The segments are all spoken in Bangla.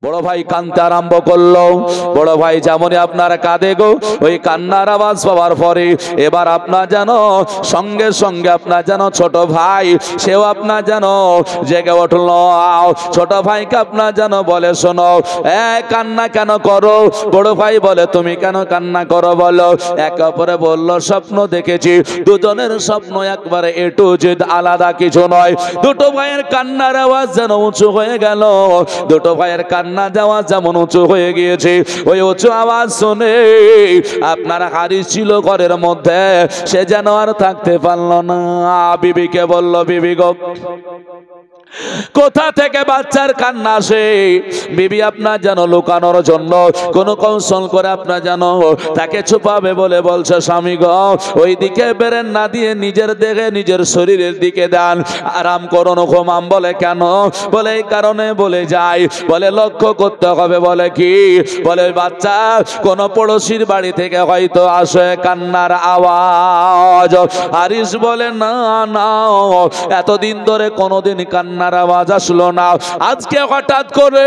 বড় ভাই কাঁদতে আরম্ভ করলো। বড় ভাই যেমনই আপনার কাঁদে গো, ওই কান্নার আওয়াজ পাওয়ার পরে এবার আপনার যেন সঙ্গে সঙ্গে আপনার যেন ছোট ভাই সেও আপনার যেন জেগে উঠলো। ছোট ভাইকে আপনার যেন বলে, শোনো কান্না কেন করো? বড় ভাই বলে, তুমি কেন কান্না করো বলো? একে অপরে বলল, স্বপ্ন দেখেছি। দুজনের স্বপ্ন একবারে এ টু জেড আলাদা, কিছু নয়। দুটো ভাইয়ের কান্নার আওয়াজ যেন উঁচু হয়ে গেল। দুটো ভাইয়ের কান্না যাওয়া যেমন উঁচু হয়ে গিয়েছে, ওই উঁচু আওয়াজ শুনে আপনার হারিস ছিল ঘরের মধ্যে, সে যেন আর থাকতে পারলো না। বিবিকে বলল, বিবি গো, কোথা থেকে বাচ্চার কান্না আসে? বিবি আপনার যেন লুকানোর জন্য কোন কৌশল করে আপনার যেন তাকে ছুপাবে বলে বলছে, স্বামী গো, ওই দিকে বেরেন না দিয়ে নিজের দেখে নিজের শরীরের দিকে দেন, আরাম করুন, ঘুমাম। বলে কেন? বলে এই কারণে বলে যাই, বলে লক্ষ্য করতে হবে। বলে কি? বলে বাচ্চা কোন পড়োশির বাড়ি থেকে হয়তো আসে কান্নার আওয়াজ। হারিস বলে, না না, এতদিন ধরে কোনোদিন কান্নার আওয়াজ আসলো না, আজকে হঠাৎ করে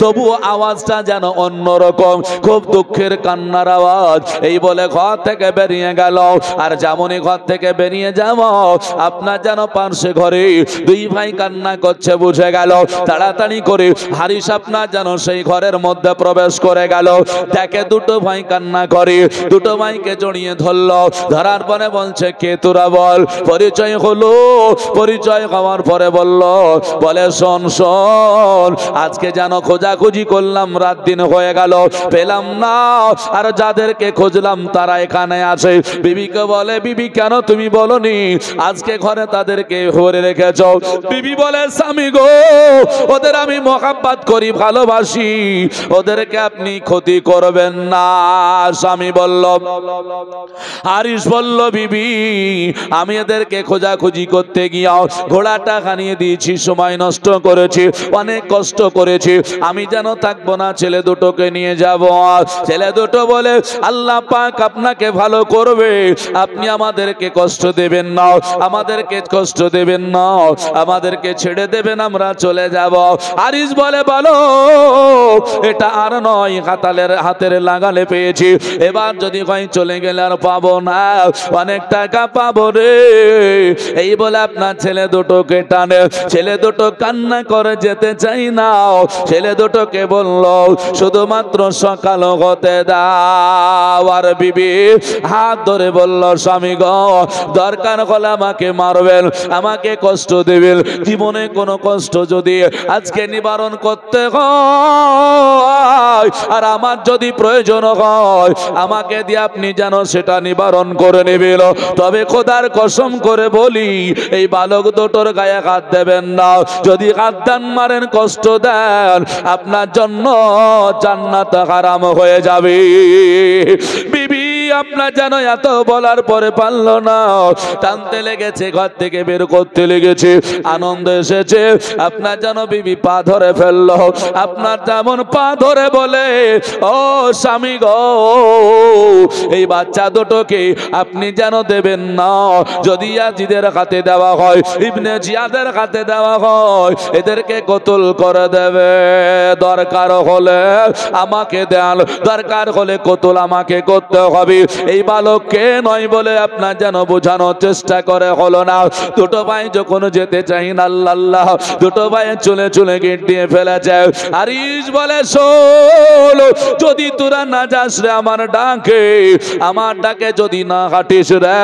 তবু আওয়াজটা যেন অন্যরকম, খুব দুঃখের কান্নার আওয়াজ। এই বলে ঘর থেকে বেরিয়ে গেল। আর যেমনই ঘর থেকে বেরিয়ে যাব, আপনার যেন পাশে ঘরে দুই ভাই কান্না করছে বুঝে গেল। তাড়াতাড়ি করে হারিস আপনার যেন সেই ঘরের মধ্যে প্রবেশ করে গেল। দেখে দুটো ভাই কান্না করে, দুটো ভাইকে জড়িয়ে ধরলো। ধরার পরে বলছে, কে তোরা বল? পরিচয় হলো। পরিচয় হওয়ার পরে বলল, বলে শোন শোন, আজকে যেন খোঁজাখুঁজি করলাম, রাত দিন হয়ে গেল, পেলাম না, আর যাদেরকে খুঁজলাম তারা এখানে আছে। বিবিকে বলে, বিবি কেন তুমি বলনি আজকে ঘরে তাদেরকে ধরে রেখেছ? বিবি বলে, স্বামী গো, ওদের আমি মহাব্বত করি, ভালোবাসি, ওদেরকে আপনি ক্ষতি করবেন না। স্বামী বলল, হারিস বলল, বিবি আমি এদেরকে খোঁজাখুঁজি করতে গিয়া ঘোড়াটা হারিয়ে দিয়েছি, সময় নষ্ট করেছি, অনেক কষ্ট করেছি, আমি যেন থাকবো না, ছেলে দুটোকে নিয়ে যাব। ছেলে দুটো বলে, আল্লাহ পাক আপনাকে ভালো করবে, আপনি আমাদেরকে কষ্ট দেবেন না, আমাদেরকে কষ্ট দেবেন না, আমাদেরকে ছেড়ে দেবেন, আমরা চলে যাব। হারিস বলে, বলো এটা আর নয়, হাতের লাগালে পেয়েছি, এবার যদি হয় চলে গেলে আর পাবো না, অনেক টাকা পাবো রে। এই বলে আপনার ছেলে দুটোকে টানে। ছেলে দুটো কান্না করে যেতে চাই না। ছেলে দুটোকে বলল, শুধুমাত্র সকাল হতে দাও। আর বিবি হাত ধরে বলল, স্বামী গো, দরকার হলে আমাকে মারবেন, আমাকে কষ্ট দেবেন, জীবনে কোনো কষ্ট যদি আজকে নিবারণ করতে হয়, আর আমার যদি প্রয়োজন হয় আমাকে দিয়ে আপনি যেন সেটা নিবারণ করে নেবেন। তবে খোদার কসম করে বলি, এই বালক দুটোর গায়ে হাত দেবেন না। যদি হাত দেন, মারেন, কষ্ট দেন, আপনার জন্য জান্নাত হারাম হয়ে যাবে। বিবি আপনার যেন এত বলার পরে পারল না, টানতে লেগেছে, ঘর থেকে বের করতে লেগেছে, আনন্দ এসেছে। আপনার যেন বিবি পা ধরে ফেলল। আপনার তেমন পা ধরে বলে, ও স্বামী গো, এই বাচ্চা দুটোকে আপনি যেন দেবেন না। যদি ইয়াজিদের হাতে দেওয়া হয়, ইবনে জিয়াদের হাতে দেওয়া হয়, এদেরকে কতল করে দেবে। দরকার হলে আমাকে দেন, দরকার হলে কতল আমাকে করতে হবে। এই বালককে নয় বলে আপনার যেন বোঝানোর চেষ্টা করে, হলো না। দুটো ভাই যখন যেতে চাই না, আল্লাহ, দুটো ভাই চলে চলে গেট দিয়ে ফেলেছে। হারিস বলে, শোন, যদি তোরা না যাস রে আমার ডাকে, আমার ডাকে যদি না হাঁটিস রে,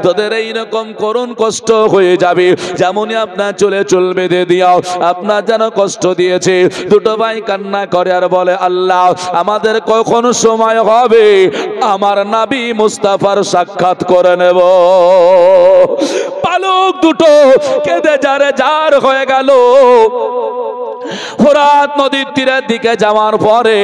তোদের এইরকম করুণ কষ্ট হয়ে যাবে। যেমনই আপনার চলে চলবে দে দিও, আপনার যেন কষ্ট দিয়েছে। দুটো ভাই কান্না করে আর বলে, আল্লাহ, আমাদের কখন সময় হবে আমার নবী মুস্তাফার সাক্ষাৎ করে নেব। বালক দুটো কেঁদে যারে জার হয়ে গেল। ফোরাত নদীর তীরের দিকে যাওয়ার পরে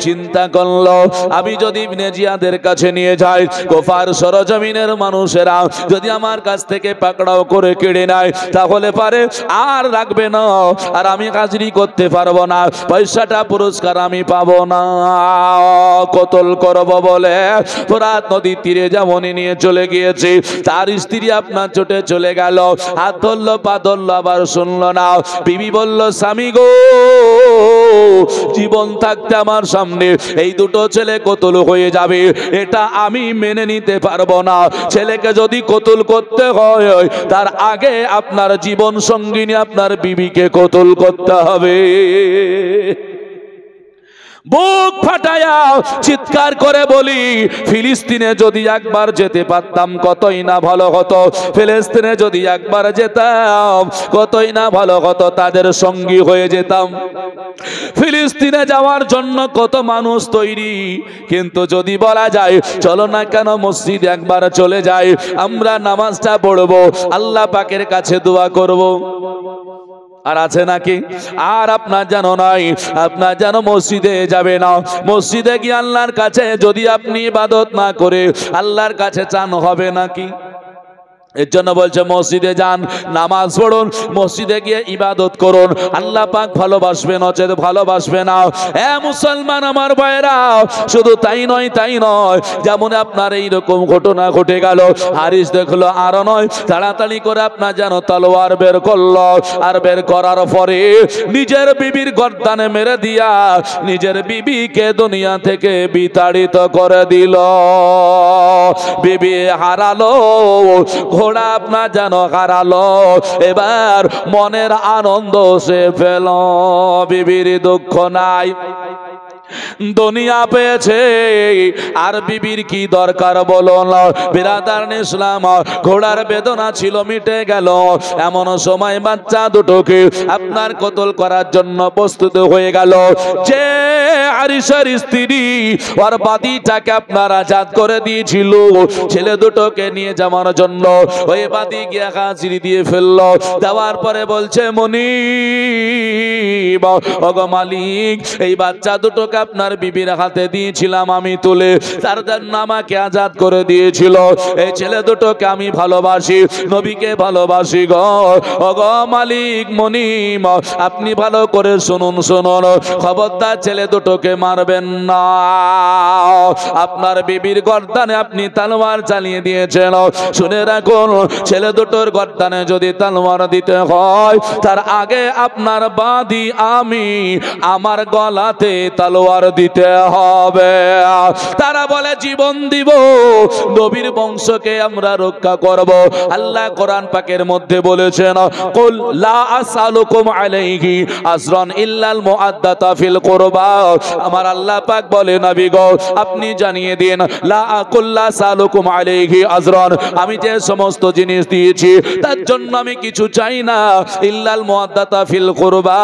চিন্তা করলো, আমি যদি ইবনে জিয়াদের কাছে নিয়ে যাই, কুফার সরজমিনের মানুষেরা যদি আমার কাছ থেকে পাকড়াও করে কেড়ে নেয়, তাহলে পারে আর রাখবে না, আর আমি হাজিরি করতে পারবো না, পয়সাটা পুরস্কার আমি পাবো না, কতল করব বলে ফোরাত নদীর তীরে যেমনই নিয়ে চলে গিয়েছে। তার স্ত্রী আপনার চোটে চলে গেল, হাত ধরলো, পা ধরলো, আবার শুনলো না। বিবি বলল, স্বামী গো, জীবন থাকতে আমার সামনে এই দুটো ছেলে কতল হয়ে যাবে, এটা আমি মেনে নিতে পারবো না। ছেলেকে যদি কতল করতে হয় তার আগে আপনার জীবন সঙ্গিনী আপনার বিবিকে কতল করতে হবে। বুক ফাটায়া চিৎকার করে বলি, ফিলিস্তিনে যদি একবার যেতে পারতাম কতই না ভালো হতো, ফিলিস্তিনে যদি একবার যেতাম কতই না ভালো হতো, তাদের সঙ্গী হয়ে যেতাম। ফিলিস্তিনে যাওয়ার জন্য কত মানুষ তৈরি, কিন্তু যদি বলা যায় চলো না কেন মসজিদ একবার চলে যাই, আমরা নামাজটা পড়বো, আল্লাহ পাকের কাছে দোয়া করব, আর আছে নাকি? আর আপনার জানো নাই, আপনার জানো মসজিদে যাবে না, মসজিদে গিয়ে আল্লাহর কাছে যদি আপনি ইবাদত না করে আল্লাহর কাছে চান হবে নাকি? এর জন্য বলছে মসজিদে যান, নামাজ পড়ুন, মসজিদে গিয়ে ইবাদত করুন, আল্লাহ পাক ভালোবাসবেন, নচেত ভালোবাসবে না। এ মুসলমান আমার ভাইরা, শুধু তাই নয়, তাই নয়, যেমন আপনার এইরকম ঘটনা ঘটে গেল, হারিস দেখলো আর নয়, তাড়াতাড়ি করে আপনার যেন তলোয়ার বের করলো, আর বের করার পরে নিজের বিবির গর্দানে মেরে দিয়া নিজের বিবিকে দুনিয়া থেকে বিতাড়িত করে দিল। বিবি হারালো, ঘোড়া আপনার যেন হারালো, এবার মনের আনন্দ সে পেল, বিবির দুঃখ নাই, দুনিয়া পেয়েছে, আর বিবির কি দরকার বলো না। বিরাদার ইসলাম, ঘোড়ার বেদনা ছিল মিটে গেল, এমন সময় বাচ্চা দুটোকে আপনার কতল করার জন্য প্রস্তুত হয়ে গেল। যে আরিশের স্ত্রী ওর বাদীটাকে আপনার আজাদ করে দিয়েছিল, ছেলে দুটোকে নিয়ে যাওয়ার জন্য ওই বাদী গিয়ে হাজিরি দিয়ে ফেললো, দেওয়ার পরে বলছে মনিব, ওগো মালিক, এই বাচ্চা দুটোকে আপনার বিবির হাতে দিয়েছিলাম আমি তুলে, তার জন্য আমাকে আজাদ করে দিয়েছিল, এই ছেলে দুটোকে আমি ভালোবাসি, নবীকে ভালোবাসি গো, ওগো মালিক মনিব, আপনি ভালো করে শুনুন, শুনুন, খবরদার ছেলে দুটোকে মারবেন না, আপনার বিবির গর্দানে আপনি তলোয়ার চালিয়ে দিয়েছেন, শুনে রাখুন, ছেলে দুটোর গর্দানে যদি তলোয়ার দিতে হয় তার আগে আপনার বাদী আমি, আমার গলাতে তলোয়ার দিতে হবে। তারা বলে জীবন দিব, নবীর বংশকে আমরা রক্ষা করব। আল্লাহ কোরআন পাকের মধ্যে বলেছেন, কুল লা আসআলুকুম আলাইহি আজরান ইল্লাল মুআদ্দাতা ফিল কুরবা, আমার আল্লাহ পাক বলে নবী গো আপনি জানিয়ে দিন, লা আকুল্লা সালুকুম আলাইহি আজরান, আমি যে সমস্ত জিনিস দিয়েছি তার জন্য আমি কিছু চাই না, ইল্লাল মুআদ্দাতা ফিল কুরবা,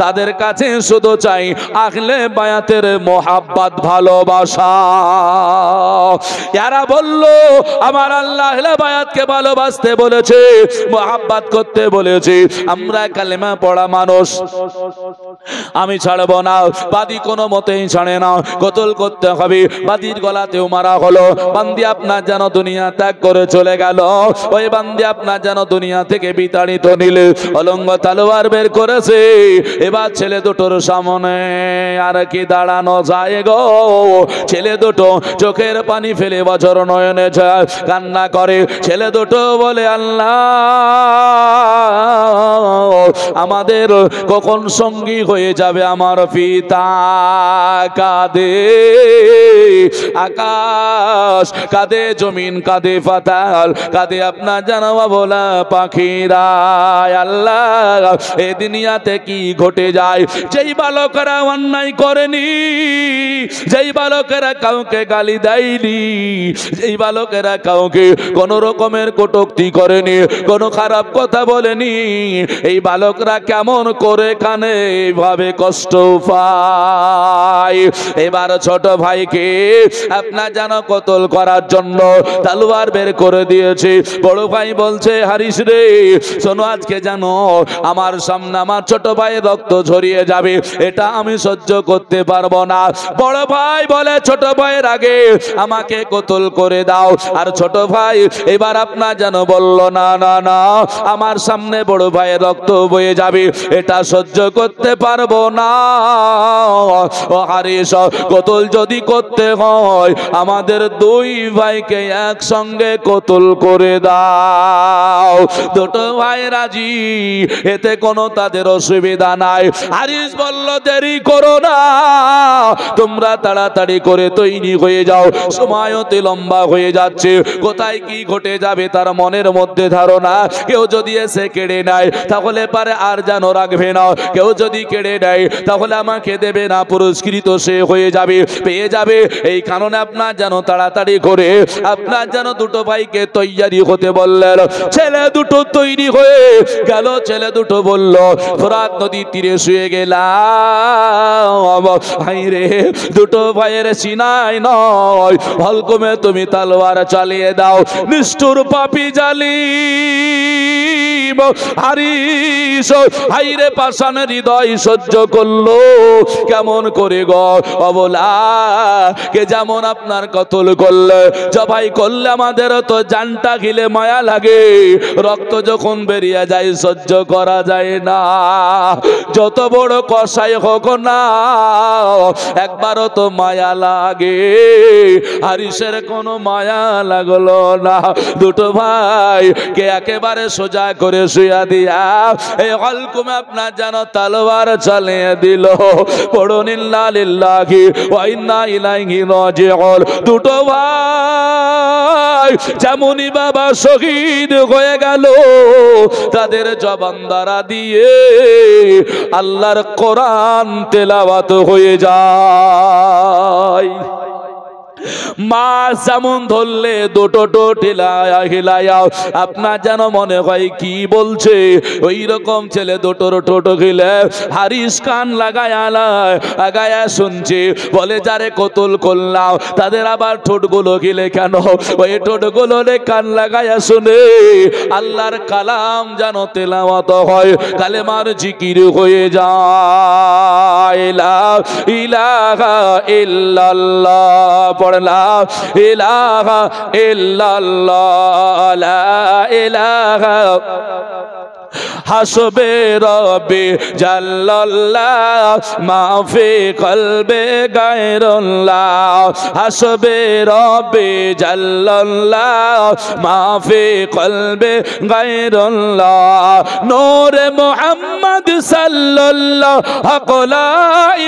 তাদের কাছে শুধু চাই আহলে বায়াতের মোহাব্বত, ভালোবাসা। যারা বলল আমার আল্লাহ আহলে বায়াতকে ভালোবাসতে বলেছে, মোহাব্বত করতে বলেছে, আমরা কালেমা পড়া মানুষ, আমি ছাড়বো না, বাদী কোনো মতেই ছাড়ে না, কতল করতে হবে, বাদীর গলাতেও মারা হলো, বান্দি আপনার যেন দুনিয়া ত্যাগ করে চলে গেল, ওই বান্দি আপনার যেন দুনিয়া থেকে বিতাড়িত নিলে, অলঙ্গ তলোয়ার বের করেছে, এবার ছেলে দুটোর সামনে আর কি দাঁড়ানো যায় গো, ছেলে দুটো চোখের পানি ফেলে বছর নয়নে যায় কান্না করে, ছেলে দুটো বলে আল্লাহ আমাদের কখন সঙ্গী হয়ে যাবে আমার পিতা, কাঁদে আকাশ, কাঁদে জমিন, কাঁদে পাতাল, কাঁদে আপনার জানাওয়া বলা পাখিরা, আল্লাহ এই দুনিয়াতে কি ঘটে যায়, যেই বালকেরা অন্যায় করেনি, যেই বালকেরা কাউকে গালি দেয়নি, যেই বালকেরা কাউকে কোন রকমের কটূক্তি করেনি, কোনো খারাপ কথা বলেনি, এই বালকরা কেমন করে কানে ভাবে কষ্ট পায়। এবার ছোট ভাইকে আপনার যেন কতল করার জন্য তলোয়ার বের করে দিয়েছে, বড় ভাই বলছে হারিস রে শোনো, আজকে জানো আমার সামনে আমার ছোট ভাইয়ের রক্ত ঝরিয়ে যাবে, এটা আমি সহ্য করতে পারবো না। বড় ভাই বলে ছোট ভাইয়ের আগে আমাকে কতল করে দাও, আর ছোট ভাই এবার আপনার যেন বলল না না না, আমার সামনে বড় ভাইয়ের রক্ত বয়ে যাবে, এটা সহ্য করতে পারবো না, ও হারিস, কতল যদি করতে হয় আমাদের দুই ভাইকে একসঙ্গে কতল করে দাও। দুটো ভাই রাজি, এতে কোনো তাদের অসুবিধা নাই। হারিস বলল দেরি করো না, তোমরা তাড়াতাড়ি করে তৈরি হয়ে যাও, সময়তে লম্বা হয়ে যাচ্ছে, কোথায় কি ঘটে যাবে তার মনের মধ্যে ধারণা। কেউ যদি এসে কেড়ে নেয় তাহলে পারে আর যেন রাখবে না, কেউ যদি কেড়ে নেয় তাহলে আমাকে দেবে না, পুরস্কৃত সে হয়ে যাবে, পেয়ে যাবে। এই কারণে আপনার যেন তাড়াতাড়ি করে আপনার যেন দুটো ভাইকে তৈরি হতে বললেন। ছেলে দুটো তৈরি হয়ে গেল। ছেলে দুটো বলল ফোরাত নদীর তীরে শুয়ে গেলাম। ভাই রে, দুটো ভাইয়ের সিনাই নয় হলকমে তুমি তলোয়ার চালিয়ে দাও। নিষ্ঠুর পাপী জালিম হারিস হাইরে পাষাণ হৃদয় সহ্য করলো কেমন করে গো অবলা কে যেমন আপনার কতল করলে জবাই করলে আমাদের তো জানটা গিলে মায়া লাগে, রক্ত যখন বেরিয়ে যায় সহ্য করা যায় না। যত বড় কসাই হোক না একবারও তো মায়া লাগে, হারিসের কোনো মায়া লাগলো না। দুটো ভাই কে একেবারে সোজা করে শুয়া দিয়া এই হলকুমে আপনার যেন তলোয়ার চালিয়ে দিল। পড়ুন ইন্না লিল্লাহি ওয়া ইন্না ইলাইহি রাজিউন। দুটো ভাই যেমনই বাবা শহীদ হয়ে গেল, তাদের জবান দ্বারা দিয়ে আল্লাহর কোরআন তেলাওয়াত হয়ে যায়। মাছ যেমন ধরলে দুটো টোটিলায়া হিলায়া আপনার যেন মনে হয় কি বলছে, ওই রকম ছেলে দুটোর টোটো গিলে হারিস কান লাগায়া শুনছে। বলে যারে কতল করলাম তাদের আবার ঠোঁটগুলো গিলে কেন? ওই ঠোঁটগুলো কান লাগায়া শুনে আল্লাহর কালাম যেন তেলাওয়াত হয়, কালেমার জিকির হয়ে যায়। লা ইলাহা ইল্লাল্লাহ লা ইলাহা ইল্লাল্লাহ, লা ইলাহা হাসবে রব্বি জাল্লাল্লাহ মাফি কলবে গায়রুল্লাহ, হাসবে রব্বি জাল্লাল্লাহ মাফি কলবে গায়রুল্লাহ, নূরে মুহাম্মদ সাল্লাল্লাহু লা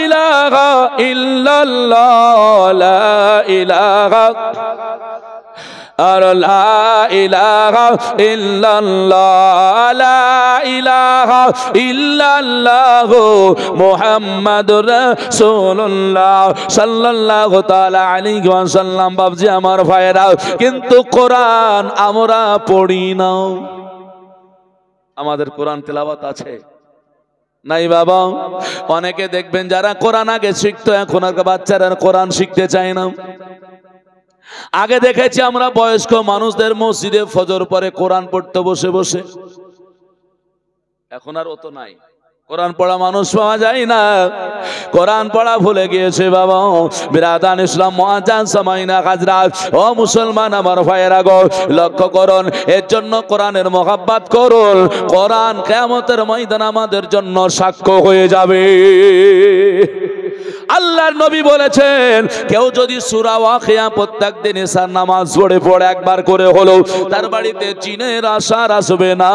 ইলাহা ইল্লাল্লাহ, লা ইলাহা আর লা ইলাহা ইল্লাল্লাহ, লা ইলাহা ইল্লাল্লাহ মুহাম্মাদুর রাসূলুল্লাহ সাল্লাল্লাহু তাআলা আলাইহি ওয়াসাল্লাম। বাবজি আমার ভাইরা, কিন্তু কোরআন আমরা পড়ি না। আমাদের কোরআন তেলাওয়াত আছে নাই বাবা? অনেকে দেখবেন যারা কোরআন আগে শিখতো এখন আর বাচ্চারা কোরআন শিখতে চায় না। আগে দেখেছি আমরা বয়স্ক মানুষদের মসজিদে ফজর পরে কোরআন পড়তে বসে বসে, এখন আর অত নাই। কোরআন পড়া মানুষ পাওয়া যায় না, কোরআন পড়া ভুলে গিয়েছে বাবা। বিরাদান ইসলাম মুআজ্জান সামাইনা হাজরাত, ও মুসলমান আমার ভাইয়েরা গো, লক্ষ্য করুন, এর জন্য কোরআনের মহব্বত করুন। কোরআন কিয়ামতের ময়দানে আমাদের জন্য সাক্ষ্য হয়ে যাবে। আল্লাহর নবী বলেছেন, কেউ যদি সূরা ওয়াকিয়া প্রত্যেকদিন এশার নামাজ পড়ে একবার করে হলো, তার বাড়িতে জিনের আশার আসবে না,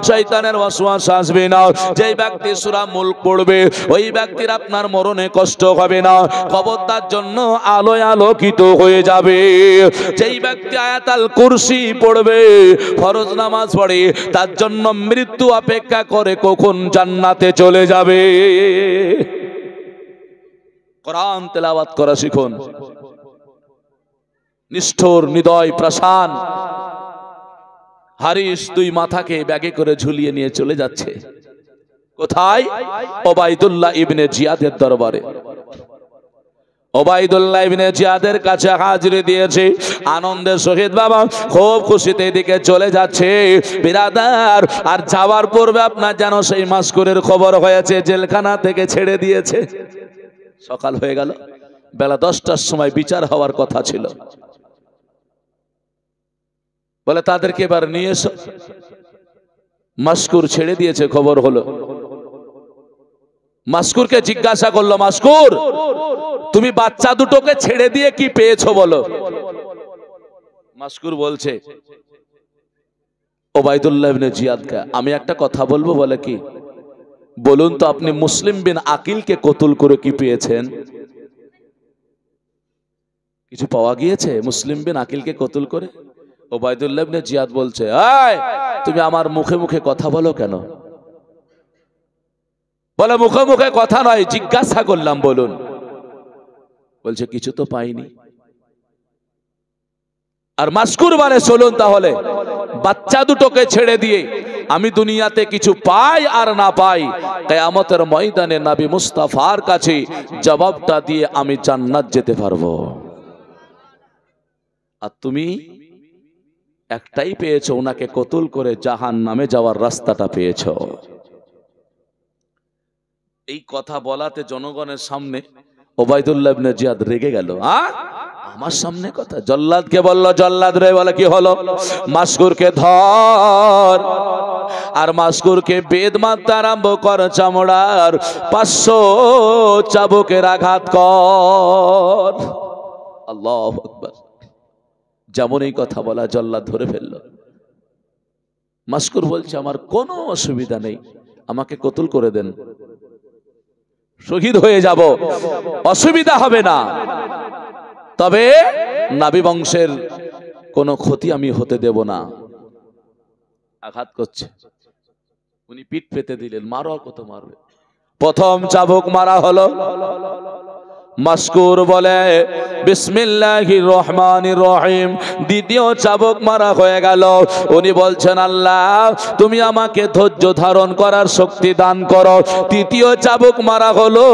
শয়তানের ওয়াসওয়াসা আসবে না। যেই ব্যক্তি সূরা মুলক পড়বে ওই ব্যক্তির আপনার মরণে কষ্ট হবে না, কবরটার জন্য আলোয় আলোকিত হয়ে যাবে। যেই ব্যক্তি আয়াতুল কুরসি পড়বে, ফরজ নামাজ পড়ে, তার জন্য মৃত্যু অপেক্ষা করে কখন জান্নাতে চলে যাবে। কোরআন তেলাওয়াত করা শিখুন। নিষ্ঠুর হৃদয় প্রাসান হারিস দুই মাথাকে ব্যাগে করে ঝুলিয়ে নিয়ে চলে যাচ্ছে কোথায়? ওবাইদুল্লাহ ইবনে জিয়াদের দরবারে। ওবাইদুল্লাহ ইবনে জিয়াদের কাছে হাজিরি দিয়েছে। আনন্দের সহিত বাবা খুব খুশিতে এদিকে চলে যাচ্ছে বিরাদার। আর যাওয়ার পূর্বে আপনার যেন সেই মাসকুরের খবর হয়েছে, জেলখানা থেকে ছেড়ে দিয়েছে। সকাল হয়ে গেল, বেলা 10টার সময় বিচার হওয়ার কথা ছিল। বলে তাদেরকে এবার নিয়ে এসো। মাসকুর ছেড়ে দিয়েছে, খবর হলো। মাসকুরকে জিজ্ঞাসা করলো, মাসকুর তুমি বাচ্চা দুটোকে ছেড়ে দিয়ে কি পেয়েছো বলো। মাসকুর বলছে ওবাইদুল্লাহ ইবনে জিয়াদকে, আমি একটা কথা বলবো। বলে কি? বলুন তো আপনি মুসলিম বিন আকিলকে কতল করে কি পেয়েছেন? কিছু পাওয়া গিয়েছে মুসলিম বিন আকিলকে কতল করে? ওবাইদুল্লাহ ইবনে জিয়াদ বলছে, এই তুমি আমার মুখে মুখে কথা বলো কেন? বলে মুখে মুখে কথা নয়, জিজ্ঞাসা করলাম, বলুন। বলছে কিছু তো পাইনি। আর মাসকুর মানে চলুন তাহলে বাচ্চা দুটোকে ছেড়ে দিয়ে আমি দুনিয়াতে কিছু পাই আর না পাই, কিয়ামতের ময়দানে নবী মুস্তাফার কাছে জবাবটা দিয়ে আমি জান্নাত যেতে পারবো। আর তুমি একটাই পেয়েছো, ওনাকে কতল করে জাহান্নামে যাওয়ার রাস্তাটা পেয়েছো। এই কথা বলাতে জনগণের সামনে ওবাইদুল্লাহ ইবনে জিয়াদ রেগে গেল। আমার সামনে কথা? জল্লাদকে বলল, জল্লাদ রে, বলে কি হলো? মাসকুরকে ধর, আর মাসকুরকে বেদ মারতে আরম্ভ কর, চামড়ার 500 চাবুকের আঘাত কর। আল্লাহু আকবার। যেমন এই কথা বলা, জল্লাদ ধরে ফেলল। মাসকুর বলছে আমার কোনো অসুবিধা নেই, আমাকে কতল করে দেন, শহীদ হয়ে যাব, অসুবিধা হবে না, তবে নবী বংশের কোনো ক্ষতি আমি হতে দেব না। আঘাত করছে, উনি পিঠ পেতে দিলেন, মারো, কত মারবে। প্রথম চাবুক মারা হলো। মাসকুর বলে বিসমিল্লাহির রহমানির রহিম। দ্বিতীয় চাবুক মারা হয়ে গেল। উনি বলছেন আল্লাহ তুমি আমাকে ধৈর্য ধারণ করার শক্তি দান করো। তৃতীয় চাবুক মারা হলো।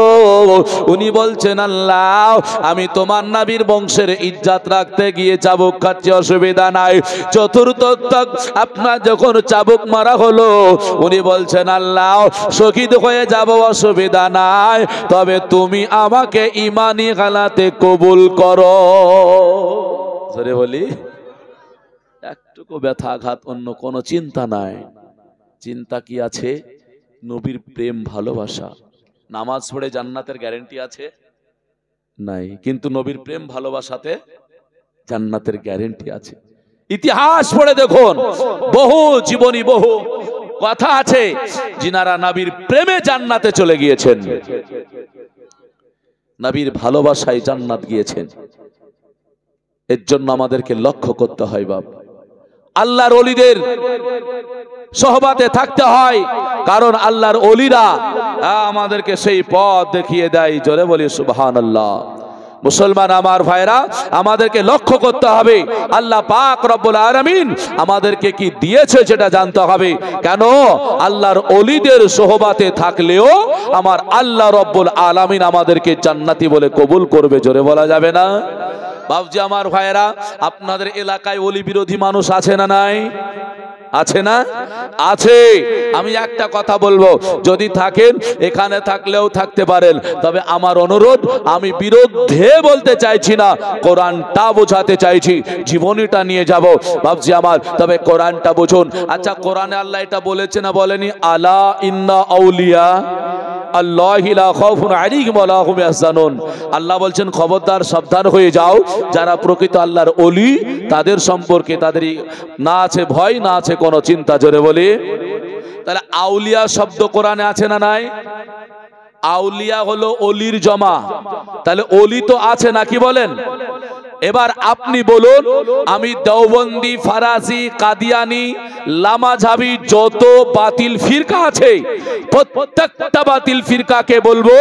উনি বলছেন আল্লাহ আমি তোমার নবীর বংশের ইজ্জত রাখতে গিয়ে চাবুক খাচ্ছি, অসুবিধা নাই। চতুর্থ আপনার যখন চাবুক মারা হলো, উনি বলছেন আল্লাহ শহীদ হয়ে যাব, অসুবিধা নাই, তবে তুমি আমাকে ইমানি গালাতে কবুল করো। জোরে বলি, একটুকু ব্যথা আঘাত, অন্য কোনো চিন্তা নাই। চিন্তা কি আছে? নবীর প্রেম ভালোবাসা। নামাজ পড়ে জান্নাতের গ্যারান্টি আছে? নাই, কিন্তু নবীর প্রেম ভালোবাসাতে জান্নাতের গ্যারান্টি আছে। ইতিহাস পড়ে দেখুন, বহু জীবনী, বহু কথা আছে যিনারা নবীর প্রেমে জান্নাতে চলে গিয়েছেন, নবীর ভালোবাসায় জান্নাত গিয়েছেন। এর জন্য আমাদেরকে লক্ষ্য করতে হয় বাপ, আল্লাহর ওলিদের সোহবাতে থাকতে হয়, কারণ আল্লাহর ওলিরা আমাদেরকে সেই পথ দেখিয়ে দেয়। জোরে বলি সুবহানাল্লাহ। মুসলমান আমার ভাইরা, আমাদেরকে লক্ষ্য করতে হবে আল্লাহ পাক রব্বুল আলামিন আমাদেরকে কি দিয়েছে সেটা জানতে হবে। কেন? আল্লাহর ওলিদের সোহবাতে থাকলেও আমার আল্লাহ রব্বুল আলামিন আমাদেরকে জান্নাতি বলে কবুল করবে। জোরে বলা যাবে না? বাবজি আমার ভাইরা, আপনাদের এলাকায় ওলি বিরোধী মানুষ আছে না নাই? আছে না? আছে। আমি একটা কথা বলবো, যদি থাকেন এখানে থাকলেও থাকতে পারেন, তবে আমার অনুরোধ, আমি বিরুদ্ধে বলতে চাইছি না, কোরআনটা বোঝাতে চাইছি, জীবনীটা নিয়ে যাব বাবজি আমার। তবে কোরআনটা বুঝুন। আচ্ছা, কোরআনে আল্লাহ এটা বলেছে না বলেনি? আলা ইন্না আউলিয়া আল্লাহি লা খাউফুন আলাইহিম ওয়া লা হুম ইয়াহজানুন। আল্লাহ বলছেন খবরদার, সাবধান হয়ে যাও, যারা প্রকৃত আল্লাহর ওলি তাদের সম্পর্কে তাদের না আছে ভয়, না আছে কোনো চিন্তা। জোরে বলি। তাহলে আউলিয়া শব্দ কোরআনে আছে না নাই? আউলিয়া হলো অলির জমা, তাহলে অলি তো আছে নাকি বলেন? এবার আপনি বলুন, আমি দেওবন্দি, ফারাজি, কাদিয়ানি, লামাঝাবি যত বাতিল ফিরকা আছে প্রত্যেকটা বাতিল ফিরকাকে বলবো,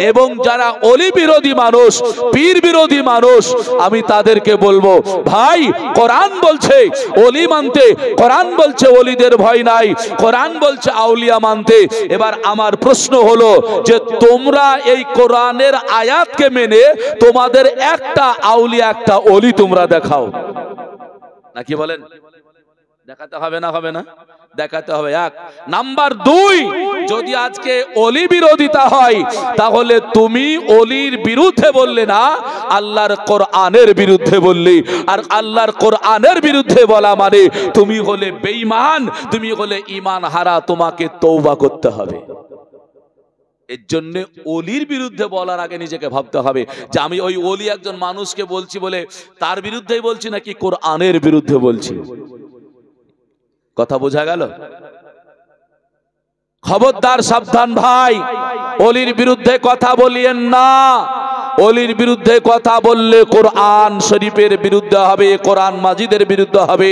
এবং যারা অলি বিরোধী মানুষ, পীর বিরোধী মানুষ, আমি তাদেরকে বলবো ভাই কোরআন বলছে অলি মানতে, কোরআন বলছে অলিদের ভয় নাই, কোরআন বলছে আউলিয়া মানতে। এবার আমার প্রশ্ন হলো যে তোমরা এই কোরআনের আয়াতকে মেনে তোমাদের একটা আউলিয়া একটা অলি তোমরা দেখাও, নাকি বলেন? দেখাতে হবে না? হবে না? দেখাতে হবে। এক নাম্বার। দুই, যদি আজকে অলি বিরোধিতা হয়, তাহলে তুমি অলির বিরুদ্ধে বললে না, আল্লাহর কোরআনের বিরুদ্ধে বললে। আর আল্লাহর কোরআনের বিরুদ্ধে বলা মানে তুমি হলে বেঈমান, তুমি হলে ঈমান হারা, তোমাকে তওবা করতে হবে। এর জন্য ওলির বিরুদ্ধে বলার আগে নিজেকে ভাবতে হবে যে আমি ওই ওলি একজন মানুষকে বলছি বলে তার বিরুদ্ধেই বলছি নাকি কোরআনের বিরুদ্ধে বলছি। কথা বোঝা গেল? খবরদার, সাবধান ভাই, ওলির বিরুদ্ধে কথা বলিয়েন না। ওলির বিরুদ্ধে কথা বললে কোরআন শরীফের বিরুদ্ধে হবে, কোরআন মাজিদের বিরুদ্ধে হবে,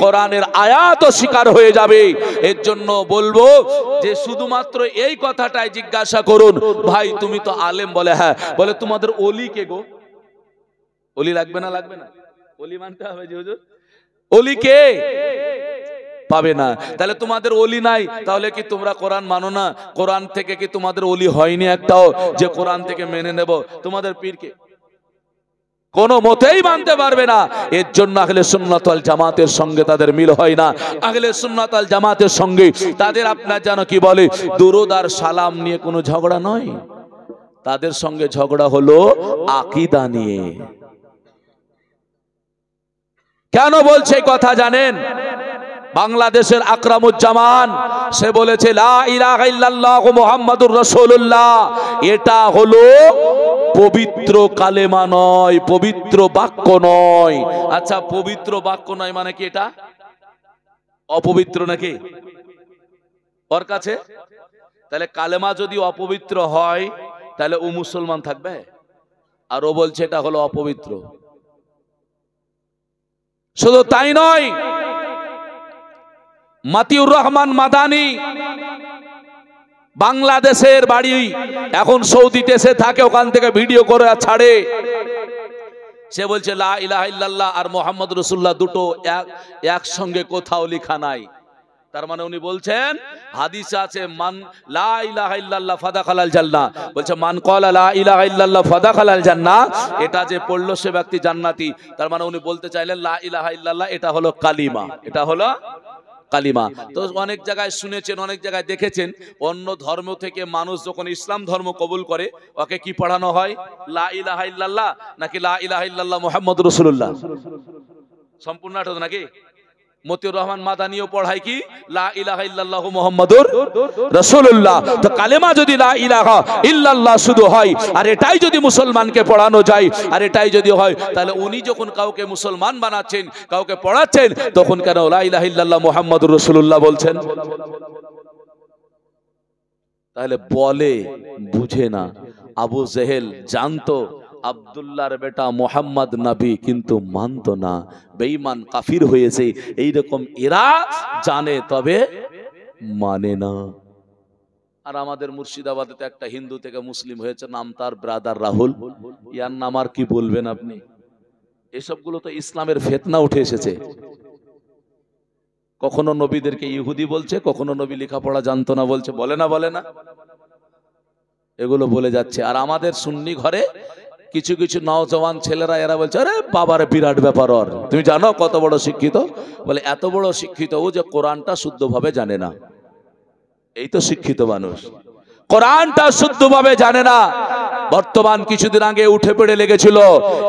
কোরআনের আয়াত শিকার হয়ে যাবে। এর জন্য বলবো যে শুধুমাত্র এই কথাটাই জিজ্ঞাসা করুন, ভাই তুমি তো আলেম, বলে হ্যাঁ, বলে তোমাদের ওলি কে গো? ওলি লাগবে না? লাগবে না? ওলি মানতে হবে যে হুজুর ওলি কে? পাবে না। তাহলে তোমাদের ওলি নাই, তাহলে কি তোমরা কোরআন মানো না? কোরআন থেকে কি তোমাদের ওলি হয়নি একটাও যে কোরআন থেকে মেনে নেব? তোমাদের পীরকে কোন মতেই মানতে পারবে না। এর জন্য আহলে সুন্নাত ওয়াল জামাতের সঙ্গে তাদের মিল হয় না। আহলে সুন্নাত ওয়াল জামাতের সঙ্গে তাদের আপনার যেন কি বলে দুরূদ আর সালাম নিয়ে কোনো ঝগড়া নয়, তাদের সঙ্গে ঝগড়া হলো আকীদা নিয়ে। কেন বলছে কথা জানেন? বাংলাদেশের আকরামুজ্জামান সে বলেছে লা ইলাহা ইল্লাল্লাহ মুহাম্মাদুর রাসূলুল্লাহ, এটা হলো পবিত্র কালেমা নয়, পবিত্র বাক্য নয়। আচ্ছা, পবিত্র বাক্য নয় মানে কি? এটা অপবিত্র নাকি ওর কাছে? তাহলে কালেমা যদি অপবিত্র হয় তাহলে ও মুসলমান থাকবে? আর ও বলছে এটা হলো অপবিত্র। শুধু তাই নয়, মতিউর রহমান মাদানী বাংলাদেশের বাড়ি, এখন সৌদি দেশে থাকে, ওখান থেকে ভিডিও করে ছাড়ে। সে বলছে লা ইলাহা ইল্লাল্লাহ আর মুহাম্মদ রাসূলুল্লাহ দুটো একসঙ্গে কোথাও লেখা নাই। তার মানে উনি বলছেন হাদিসে আছে মান লা ইলাহা ইল্লাল্লাহ ফাদাখালাল জান্নাহ, বলছে মান ক্বালা লা ইলাহা ইল্লাল্লাহ ফাদাখালাল জান্নাহ, এটা যে পড়লো সে ব্যক্তি জান্নাতি। তার মানে উনি বলতে চাইলেন লা ইলাহা ইল্লাল্লাহ এটা হলো কালিমা, এটা হলো কালিমা। তো অনেক জায়গায় শুনেছেন, অনেক জায়গায় দেখেছেন, অন্য ধর্ম থেকে মানুষ যখন ইসলাম ধর্ম কবুল করে ওকে কি পড়ানো হয়? লা ইলাহা ইল্লাল্লাহ নাকি লা ইলাহা ইল্লাল্লাহ মুহাম্মাদুর রাসূলুল্লাহ? সম্পূর্ণটা নাকি? মতিউর রহমান মাদানীও পড়ায় কি লা ইলাহা ইল্লাল্লাহ মুহাম্মাদুর রাসূলুল্লাহ। তো কালেমা যদি লা ইলাহা ইল্লাল্লাহ শুধু হয় আর এটাই যদি মুসলমানকে পড়ানো যায় আর এটাই যদি হয়, তাহলে উনি যখন কাউকে মুসলমান বানাচ্ছেন, কাউকে পড়াচ্ছেন, তখন কেন লা ইলাহা ইল্লাল্লাহ মুহাম্মাদুর রাসূলুল্লাহ বলছেন? তাহলে বলে বুঝে না। আবু জেহেল জানতো আব্দুল্লাহর বেটা মোহাম্মদ নবী, কিন্তু মানতো না, বেঈমান কাফির হয়েছে। এইরকম এরা জানে তবে মানে না। আর আমাদের মুর্শিদাবাদে তো একটা হিন্দু থেকে মুসলিম হয়েছে, নাম তার ব্রাদার রাহুল। ইয়ার নাম আর কি বলবেন আপনি? এসবগুলো তো ইসলামের ফিতনা উঠে এসেছে। কখনো নবীদেরকে ইহুদি বলছে, কখনো নবী লেখাপড়া জানতো না বলছে, বলে না বলে না, এগুলো বলে যাচ্ছে। আর আমাদের সুন্নি ঘরে কিছু কিছু নওজওয়ান ছেলেরা এরা বলছে আরে বাবার বিরাট ব্যাপার, ওর তুমি জানো কত বড় শিক্ষিত? বলে এত বড় শিক্ষিত ও যে কোরআনটা শুদ্ধভাবে জানে না। এই তো শিক্ষিত মানুষ, কোরআনটা শুদ্ধভাবে জানে না। বর্তমান কিছুদিন আগে উঠে পড়ে লেগেছিল,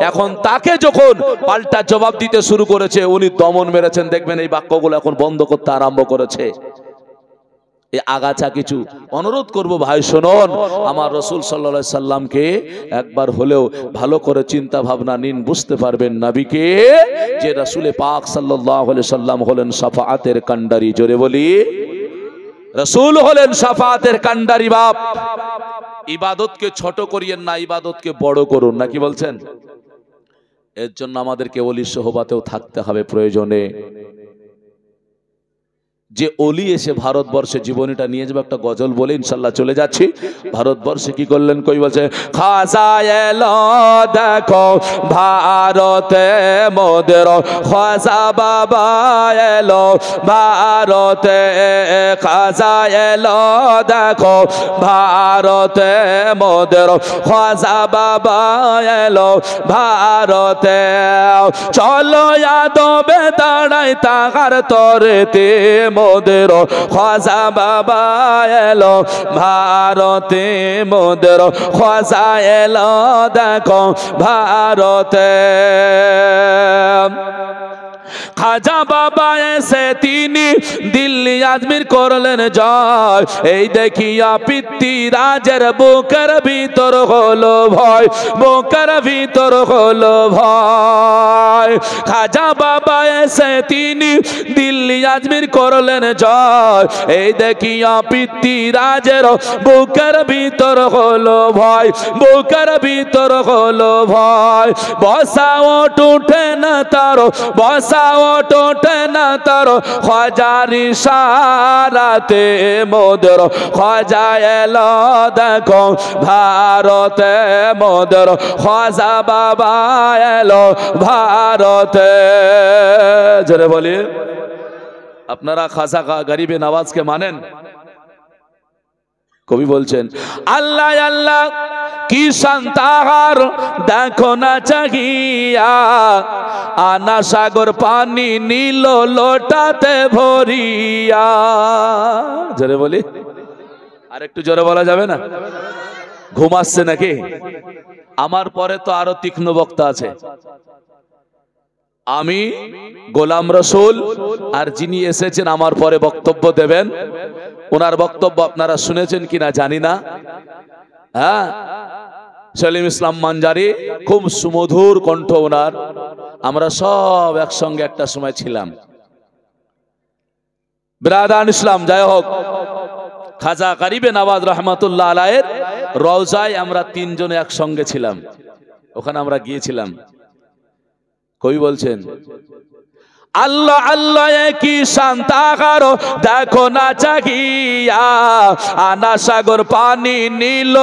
এখন তাকে যখন পাল্টা জবাব দিতে শুরু করেছে উনি দমন মেরেছেন। দেখবেন এই বাক্যগুলো এখন বন্ধ করতে আরম্ভ করেছে। এই আগাছা কিছু অনুরোধ করব ভাই, শুনুন, আমার রাসূল সাল্লাল্লাহু আলাইহি সাল্লামকে একবার হলেও ভালো করে চিন্তা ভাবনা নিন, বুঝতে পারবেন নবীকে যে রাসূলে পাক সাল্লাল্লাহু আলাইহি সাল্লাম হলেন শাফাআতের কান্ডারি। জোরে বলি, রাসূল হলেন শাফাআতের কান্ডারি। বাপ, ইবাদতকে ছোট করিয়েন না, ইবাদতকে বড় করুন, নাকি বলছেন? এর জন্য আমাদেরকে ওলি সোহবাতেও থাকতে হবে প্রয়োজনে। যে ওলি এসে ভারতবর্ষে জীবনীটা নিয়ে যাবে, একটা গজল বলে ইনশাল্লাহ চলে যাচ্ছি। ভারতবর্ষে কি করলেন কই বলছে, খাজা এলো দেখো ভারতে মোদের, খাজা বাবা এলো ভারতে, খাজা এলো দেখো ভারতে মোদের, খাজা বাবা এলো ভারতে, চলো যাদবে দাঁড়াই তাহার তরেতে মোদের, খাজা বাবা এলো ভারতে মোদের, খাজা এলো দেখো ভারতে। খাজা বাবা এসে তিনি দিল্লি আজমির করলেন জয়। এই দেখিয়া পিতৃরাজের বুকের ভিতর হলো ভয়, বুকের ভিতর হলো ভয়। খাজা বাবা এসে তিনি দিল্লি আজমির করলেন জয়। এই দেখিয়া পিতৃরাজের বুকের ভিতর হলো ভয়, বুকের ভিতর হলো ভয়। বসা ওঠ উঠে না তার, বসা ওঠ ওঠে না তার, খাজার ইশারাতে মোদের খাজা এলো দেখো ভারতে, মোদের খাজা বাবা এলো ভারতে। জোরে বলি, আপনারা খাজা গরিবে নওয়াজকে মানেন? কবি বলছেন আল্লাহ আল্লাহ কি শান্তাহার দেখো না চাহিয়া, আনা সাগর পানি নীল লোটাতে ভরিয়া। জোরে বলি, আর একটু জোরে বলা যাবে না? ঘুম আসছে নাকি? আমার পরে তো আরো তীক্ষ্ণ বক্তা আছে। আমি গোলাম রসুল, আর যিনি এসেছেন আমার পরে বক্তব্য দেবেন, ওনার বক্তব্য আপনারা শুনেছেন কিনা জানি না। হ্যাঁ, সেলিম ইসলাম মানজারি, খুব সুমধুর কণ্ঠ ওনার। আমরা সব একসঙ্গে একটা সময় ছিলাম। বিরাদান ইসলাম, যাই হোক, খাজা গরিবে নওয়াজ রহমাতুল্লাহ আলাইহির রওজায় আমরা তিনজনে একসঙ্গে ছিলাম, ওখানে আমরা গিয়েছিলাম। কবি বলছেন আল্লাহ আল্লাহ কি শান্তাহার দেখো না চাহিয়া, আনা সাগর পানি নীল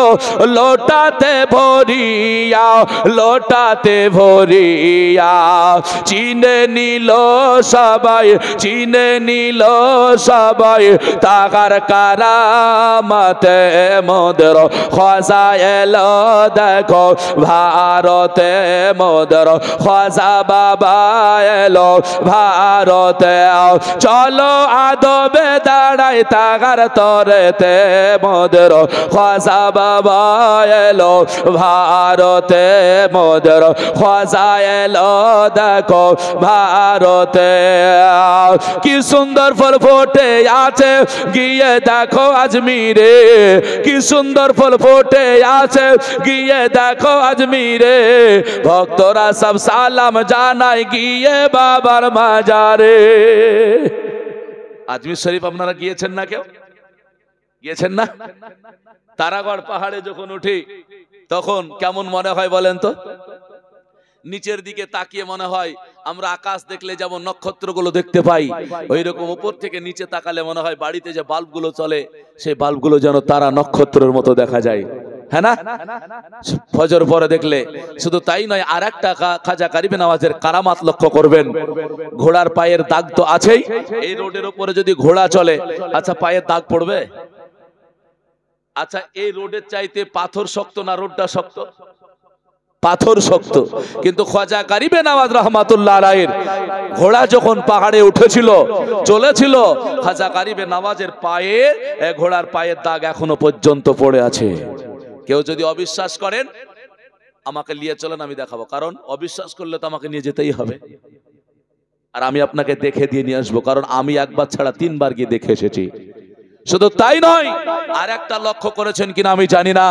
লোটাতে ভরিয়া, লোটাতে ভরিয়া। চিনে নিল সবাই, চিনে নিল সবাই তাহার কারামতে, মোদের খাজা এলো দেখো ভারতে, মোদের খাজা বাবা এলো ভারতে। চলো আদবে দাঁড়াই তাগার তরেতে, মোদের খাজা বাবা এলো ভারতে, মোদের খাজা এলো দেখো ভারতে। কি সুন্দর ফুল ফোটে আছে গিয়ে দেখো আজমিরে, কি সুন্দর ফুল ফোটে আছে গিয়ে দেখো আজমিরে। ভক্তরা সব সালাম জানায় গিয়ে বাবার মাজারে। আজমির শরীফ আপনারা গিয়েছেন না? কেউ গিয়েছেন না? তারাগড় পাহাড়ে যখন উঠি তখন কেমন মনে হয় বলেন তো? নিচের দিকে তাকিয়ে মনে হয় আমরা আকাশ দেখলে যেমন নক্ষত্রগুলো দেখতে পাই, ওই রকম উপর থেকে নিচে তাকালে মনে হয় বাড়িতে যে বাল্বগুলো চলে সেই বাল্বগুলো যেন তারা নক্ষত্রের মতো দেখা যায়। হ্যাঁ না? ফজর পরে দেখলে। শুধু তাই নয়, আর একটা খাজা গরিবে নওয়াজের কারামাত লক্ষ্য করবেন। ঘোড়ার পায়ের দাগ তো আছেই, এই রোডের উপরে যদি ঘোড়া চলে, আচ্ছা পায়ের দাগ পড়বে? আচ্ছা, এই রোডের চাইতে পাথর শক্ত না রোডটা শক্ত? পাথর শক্ত। কিন্তু খাজা গরিবে নওয়াজ রহমাতুল্লাহ আলাইহির ঘোড়া যখন পাহাড়ে উঠেছিল, চলেছিল, খাজা গরিবে নওয়াজের পায়ে, ঘোড়ার পায়ের দাগ এখনো পর্যন্ত পড়ে আছে। কেউ যদি অবিশ্বাস করেন আমাকে নিয়ে চলেন, আমি দেখাবো। কারণ অবিশ্বাস করলে তো আমাকে নিয়ে যেতেই হবে, আর আমি আপনাকে দেখে দিয়ে নিয়ে আসবো। কারণ আমি একবার ছাড়া তিনবার গিয়ে দেখে এসেছি। শুধু তাই নয়, আর একটা লক্ষ্য করেছেন কিনা আমি জানি না,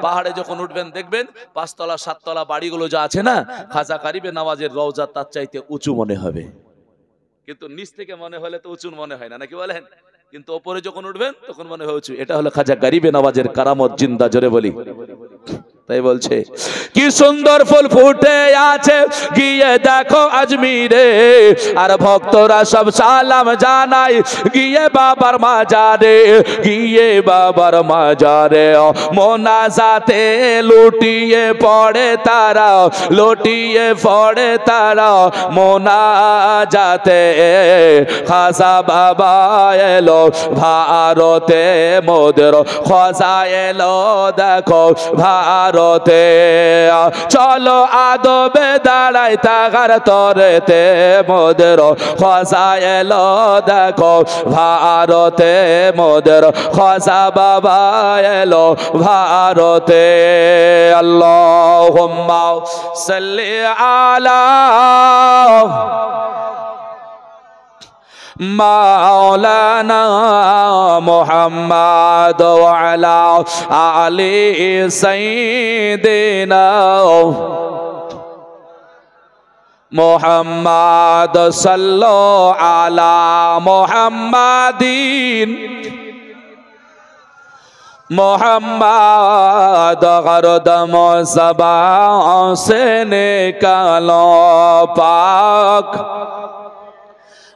পাহাড়ে যখন উঠবেন দেখবেন পাঁচতলা সাততলা বাড়িগুলো যা আছে না, খাজা গরিবে নওয়াজের রওজা তার চাইতে উঁচু মনে হবে। কিন্তু নিচ থেকে মনে হলে তো উঁচু মনে হয় না, নাকি বলেন? কিন্তু ওপরে যখন উঠবেন তখন মনে হয় উঁচু। এটা হলো খাজা গরিবে নওয়াজের কারামত জিন্দা। জোরে বলি। তাই বলছে কি সুন্দর ফুল ফুটে আছে গিয়ে দেখো আজমিরে, আর ভক্তরা সব সালাম জানাই গিয়ে বাবার মাজারে, গিয়ে বাবার মাজারে। মোনাজাতে লুটিয়ে পড়ে তারা, লুটিয়ে পড়ে তারা মোনাজাতে। খাজা বাবা এলো ভারতে, মোদের খাজা এলো দেখো ভারতে। চলো আদবে দাঁড়াই তাগার তরেতে, মোদের খাজা এলো দেখো ভারতে, মোদের খাজা বাবা এলো ভারতে। আল্লাহুম্মা সাল্লি আলা মাওলানা মুহাম্মদ ওয়া আলা আলি সাইয়্যিদিনা মুহাম্মদ সাল্লাল্লাহু আলা মুহাম্মাদিন मोहम्मद हरदम ज़बां से निकालो पाक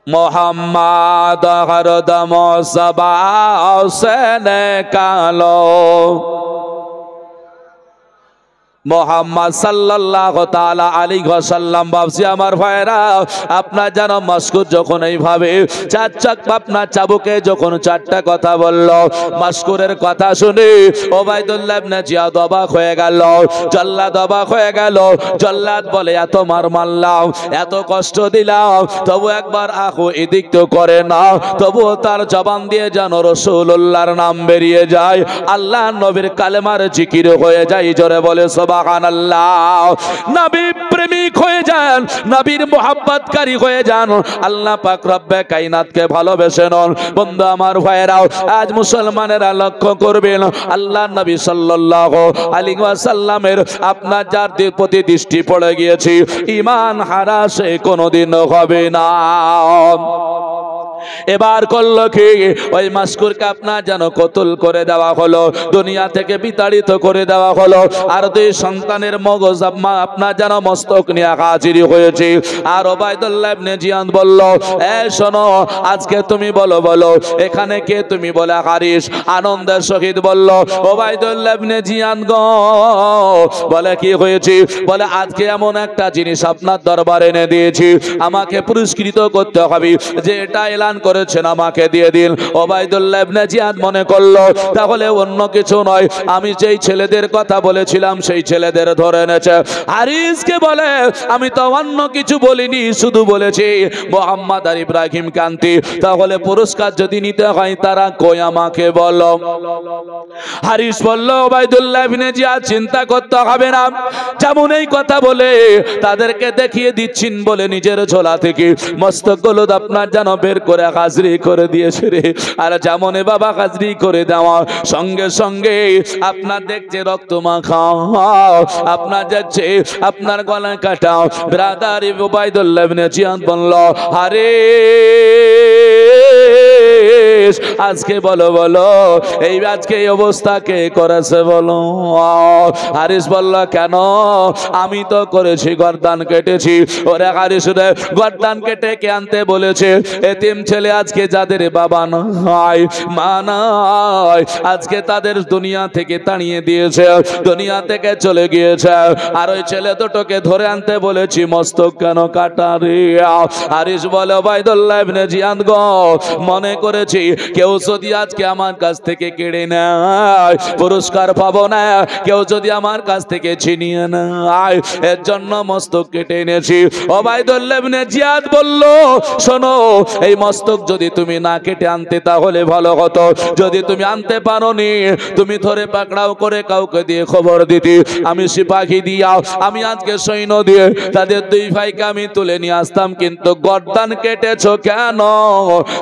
मोहम्मद हरदम ज़बां से निकालो मोहम्मद सल्लल्लाहु ताला अलैहि वसल्लम बाबजी আমার ভাইরা আপনার যেন মাসকুর যখন এইভাবে চার চাক আপনার চাবুকে যখন চারটা কথা বলল মাসকুরের কথা শুনে ওবাইদুল্লাহ ইবনে জিয়াদ অবাক হয়ে গেল জল্লাদ অবাক হয়ে গেল জল্লাদ বলে এত মার মারলাম এত কষ্ট দিলাম তবু একবার আহু এদিক তো করে না তবু তার জবান দিয়ে যেন রাসূলুল্লাহর নাম বেরিয়ে যায় আল্লাহর নবীর কালেমার জিকির হয়ে যায় জোরে বলে সুবহানাল্লাহ নবী প্রেমিক হয়ে যান নবীর মোহাব্বতকারী হয়ে যান আল্লাহ পাক রব্বে কায়নাতকে ভালোবেসে নন বন্ধু আমার ভাইরাও আজ মুসলমানেরা লক্ষ্য করবেন আল্লাহর নবী সাল্লাল্লাহু আলাইহি ওয়াসাল্লামের আপনার যার প্রতি দৃষ্টি পড়ে গিয়েছে ঈমান হারা সে কোনোদিন হবে না এবার করলো কি ওই মাসকুরকে আপনার যেন কতল করে দেওয়া হলো দুনিয়া থেকে বিতাড়িত করে দেওয়া হলো আর দুই সন্তানের মগজ আপনার যেন মস্তক নিয়ে হাজির হয়েছে আর ওবাইদুল্লাহ ইবনে জিয়াদ বলল এ শোনো আজকে তুমি বলো বলো এখানে কে তুমি বলে হারিস আনন্দের সহিত বলল ওবাইদুল্লাহ ইবনে জিয়াদ গো বলে কি হয়েছে বলে আজকে এমন একটা জিনিস আপনার দরবারে এনে দিয়েছি আমাকে পুরস্কৃত করতে হবে যে এটা এলান করেছেন আমাকে দিয়ে দিন ওবাইদুল্লাহ ইবনে জিয়াদ মনে করলো তাহলে অন্য কিছু নয় আমি যেই ছেলেদের কথা বলেছিলাম সেই ছেলেদের ধরে এনেছে হারিসকে বলে আমি তো অন্য কিছু বলিনি শুধু বলেছি মুহাম্মদ আর ইব্রাহিম কান্তি তাহলে পুরস্কার যদি নিতে হয় তারা কই আমাকে বলো হারিস বলল ওবাইদুল্লাহ ইবনে জিয়াদ চিন্তা করতে হবে না যেমন এই কথা বলে তাদেরকে দেখিয়ে দিচ্ছেন বলে নিজের ঝোলা থেকে মস্তকগুলো আপনার যেন বের করে হাজরি করে দিয়েছে রে আর যেমন বাবা হাজরি করে দেওয়া সঙ্গে সঙ্গে আপনার দেখছে রক্ত মাখা আপনার যাচ্ছে আপনার গলা কাটা ব্রাদার ওবাইদুল্লাহ ইবনে জিয়াদ বলল আরে আজকে বলো বলো এই আজকে এই অবস্থা কে করেছে বলো হারিস বলল কেন আমি তো করেছি গর্দান কেটেছি ওরে হারিস রে গর্দান কেটে কে আনতে বলেছে এতিম ছেলে আজকে যাদের বাবা নাই মা নাই আজকে তাদের দুনিয়া থেকে তাড়িয়ে দিয়েছে দুনিয়া থেকে চলে গিয়েছে আর ওই ছেলে দুটোকে ধরে আনতে বলেছি মস্তক কেন কাটা রে হারিস বলে ওবাইদুল্লাহ ইবনে জিয়াদ গো মনে করেছি কেউ যদি আজকে আমার কাছ থেকে কেড়ে নেয় পুরস্কার পাবো না কেউ যদি আমার কাছ থেকে ছিনিয়ে নেয় এর জন্য মস্তক কেটে এনেছি ওবাইদুল্লাহ ইবনে জিয়াদ বলল শোনো এই মস্তক যদি তুমি না কেটে আনতে তাহলে ভালো হতো যদি তুমি আনতে পারোনি তুমি ধরে পাকড়াও করে কাউকে দিয়ে খবর দিতে আমি সিপাহী দিয়া আমি আজকে সৈন্য দিয়ে তাদের দুই ভাইকে আমি তুলে নিয়ে আসতাম কিন্তু গর্দান কেটেছো কেন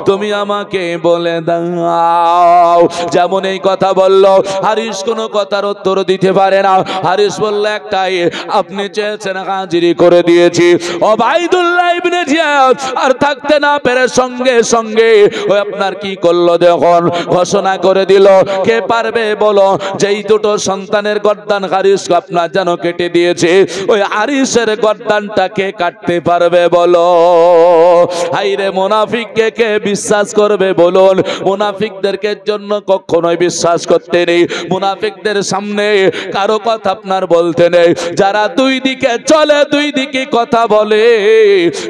তুমি আমাকে বলে দাও যেমন এই কথা বলল হারিস কোনো কথার উত্তর দিতে পারে না হারিস বলল একটাই আপনি চেয়েছেন হাজিরি করে দিয়েছি ওবাইদুল্লাহ ইবনে জিয়াদ আর থাকতে না পেরে সঙ্গে সঙ্গে ওই আপনার কি করলো দেখুন ঘোষণা করে দিল কে পারবে বলো যেই দুটো সন্তানের গর্দান হারিস আপনার যেন কেটে দিয়েছে ওই হারিসের গর্দানটা কে কাটতে পারবে বলো হাইরে মুনাফিককে কে বিশ্বাস করবে বলুন মুনাফিকদেরকে জন্য কখনোই বিশ্বাস করতে নেই মুনাফিকদের সামনে কারো কথা আপনার বলতে নেই যারা দুই দিকে চলে দুই দিকে কথা বলে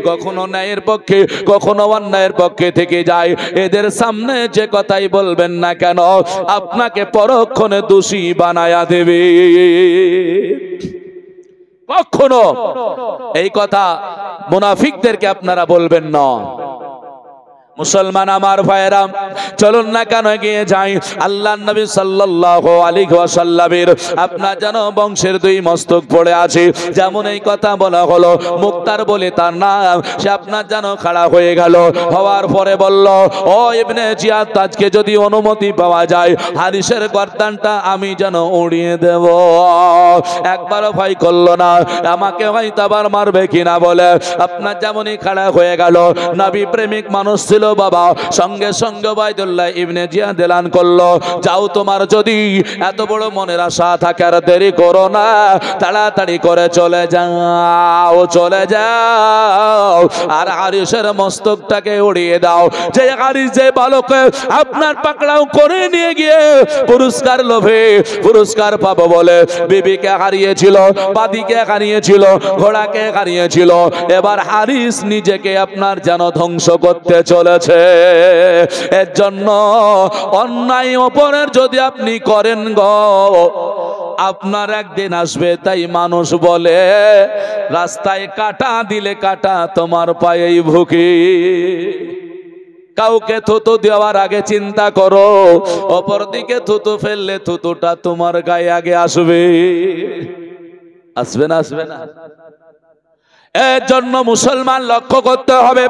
কখনো ন্যায়ের পক্ষে কখনো অন্যায়ের পক্ষে থেকে যায় এদের সামনে যে কথাই বলবেন না কেন আপনাকে পরক্ষণে দোষী বানায়া দেবে কখনো এই কথা মুনাফিকদেরকে আপনারা বলবেন না মুসলমান আমার ভাইরা, চলুন না কেন এগিয়ে যাই। আল্লাহর নবী সাল্লাল্লাহু আলাইহি ওয়াসাল্লামের আপনার যেন বংশের দুই মস্তক পড়ে আছে। যেমন এই কথা বলা হলো, মুক্তার বলে তার নাম, সে আপনার যেন খাড়া হয়ে গেল। হওয়ার পরে বলল, ও ইবনে জিয়াদ, আজকে যদি অনুমতি পাওয়া যায় হারিসের গর্দানটা আমি যেন উড়িয়ে দেব। একবারও ভয় করলো না আমাকে হয়তো আবার মারবে কিনা বলে। আপনার যেমনই খাড়া হয়ে গেল, নবী প্রেমিক মানুষ ছিল বাবা, সঙ্গে সঙ্গে উবাইদুল্লাহ ইবনে জিয়াদ এলান করলো, যাও তোমার যদি এত বড় মনের আশা থাকে আর দেরি করো না, তাড়াতাড়ি করে চলে যাও, চলে যাও আর হারিসের মস্তকটাকে উড়িয়ে দাও। যে হারিস যে বালকে আপনার পাকড়াও করে নিয়ে গিয়ে পুরস্কার লোভে পুরস্কার পাবো বলে বিবিকে হারিয়েছিল, বাদীকে হারিয়েছিল, ঘোড়াকে হারিয়েছিল, এবার হারিস নিজেকে আপনার যেন ধ্বংস করতে চলেছে। এর জন্য অন্যায় অপরের যদি আপনি করেন গো, আপনার একদিন আসবে। তাই মানুষ বলে, রাস্তায় কাটা দিলে কাটা তোমার পায়েই ভুকি। কাউকে থুতু দেওয়ার আগে চিন্তা করো, অপর দিকে থুতু ফেললে থুতুটা তোমার গায়ে আগে আসবে। আসবে না? আসবে না? এর জন্য মুসলমান লক্ষ্য করতে হবে।